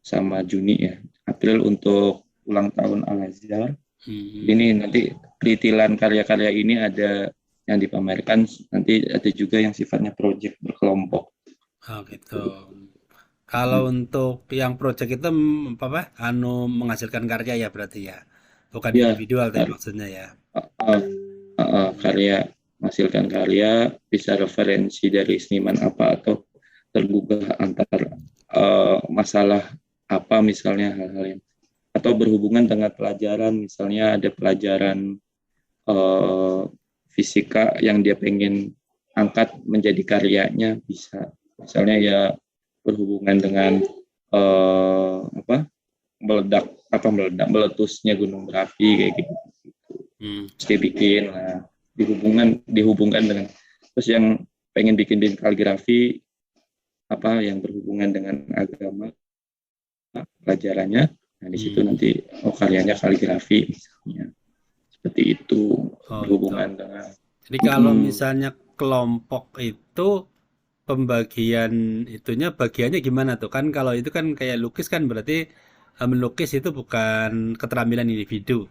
sama Juni ya. April untuk ulang tahun Al-Azhar. Ini nanti kritilan karya-karya ini ada yang dipamerkan, nanti ada juga yang sifatnya project berkelompok. Oh gitu. Kalau untuk yang project itu menghasilkan karya ya berarti ya. bukan Ya, individual tadi maksudnya ya. karya, menghasilkan karya, bisa referensi dari seniman apa atau tergugah antar masalah apa misalnya, hal-hal yang atau berhubungan dengan pelajaran, misalnya ada pelajaran fisika yang dia pengen angkat menjadi karyanya, bisa misalnya ya berhubungan dengan meletusnya gunung berapi kayak gitu. Terus dia bikin, nah, dihubungkan dengan, terus yang pengen bikin kaligrafi apa yang berhubungan dengan agama pelajarannya, nah di situ nanti karyanya kaligrafi misalnya, seperti itu berhubungan dengan. Jadi kalau misalnya kelompok itu pembagian itunya bagiannya gimana tuh? Kan kalau itu kan kayak lukis kan berarti melukis itu bukan keterampilan individu.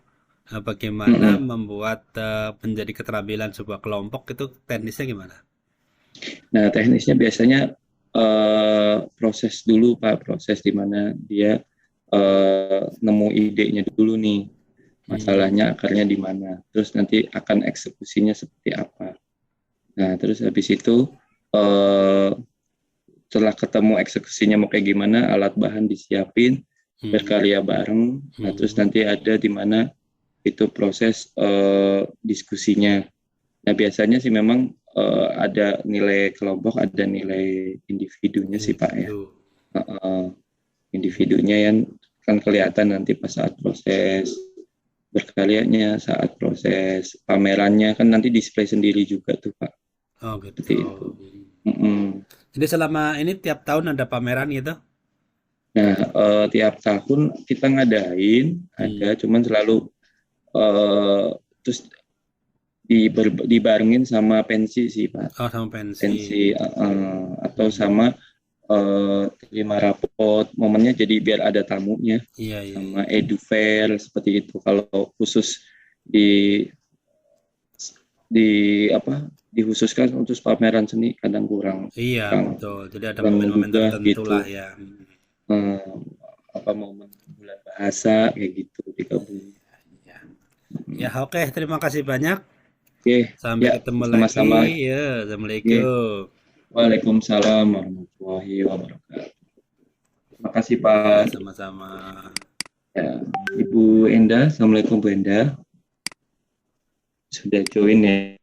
Bagaimana membuat menjadi keterampilan sebuah kelompok itu teknisnya gimana? Nah, teknisnya biasanya proses dulu Pak, proses di mana dia nemu idenya dulu nih, masalahnya akarnya di mana, terus nanti akan eksekusinya seperti apa. Nah, terus habis itu setelah ketemu eksekusinya mau kayak gimana, alat bahan disiapin, berkarya bareng. Nah, terus nanti ada di mana itu proses diskusinya. Nah, biasanya sih memang ada nilai kelompok, ada nilai individunya sih Pak ya. Individunya yang kan kelihatan nanti pas saat proses berkaryanya, saat proses pamerannya kan nanti display sendiri juga tuh Pak. Oh gitu. Seperti itu. Jadi selama ini tiap tahun ada pameran gitu? Nah, tiap tahun kita ngadain, ada, cuman selalu terus dibarengin sama pensi sih Pak. Oh, sama pensi. Pensi atau sama terima rapot, momennya jadi biar ada tamunya. Iya. Sama edu fair seperti itu. Kalau khusus dikhususkan untuk pameran seni kadang kurang. Iya, betul. Jadi ada momen-momen tertentu gitu lah ya. Momen bulan bahasa kayak gitu digabung. Ya, oke. Terima kasih banyak. Oke. Sampai ketemu sama-sama. lagi. Ya, assalamualaikum. Waalaikumsalam warahmatullahi wabarakatuh. Terima kasih Pak. Sama-sama. Ya, Ibu Enda, assalamualaikum Bu Enda. Sudah join ya.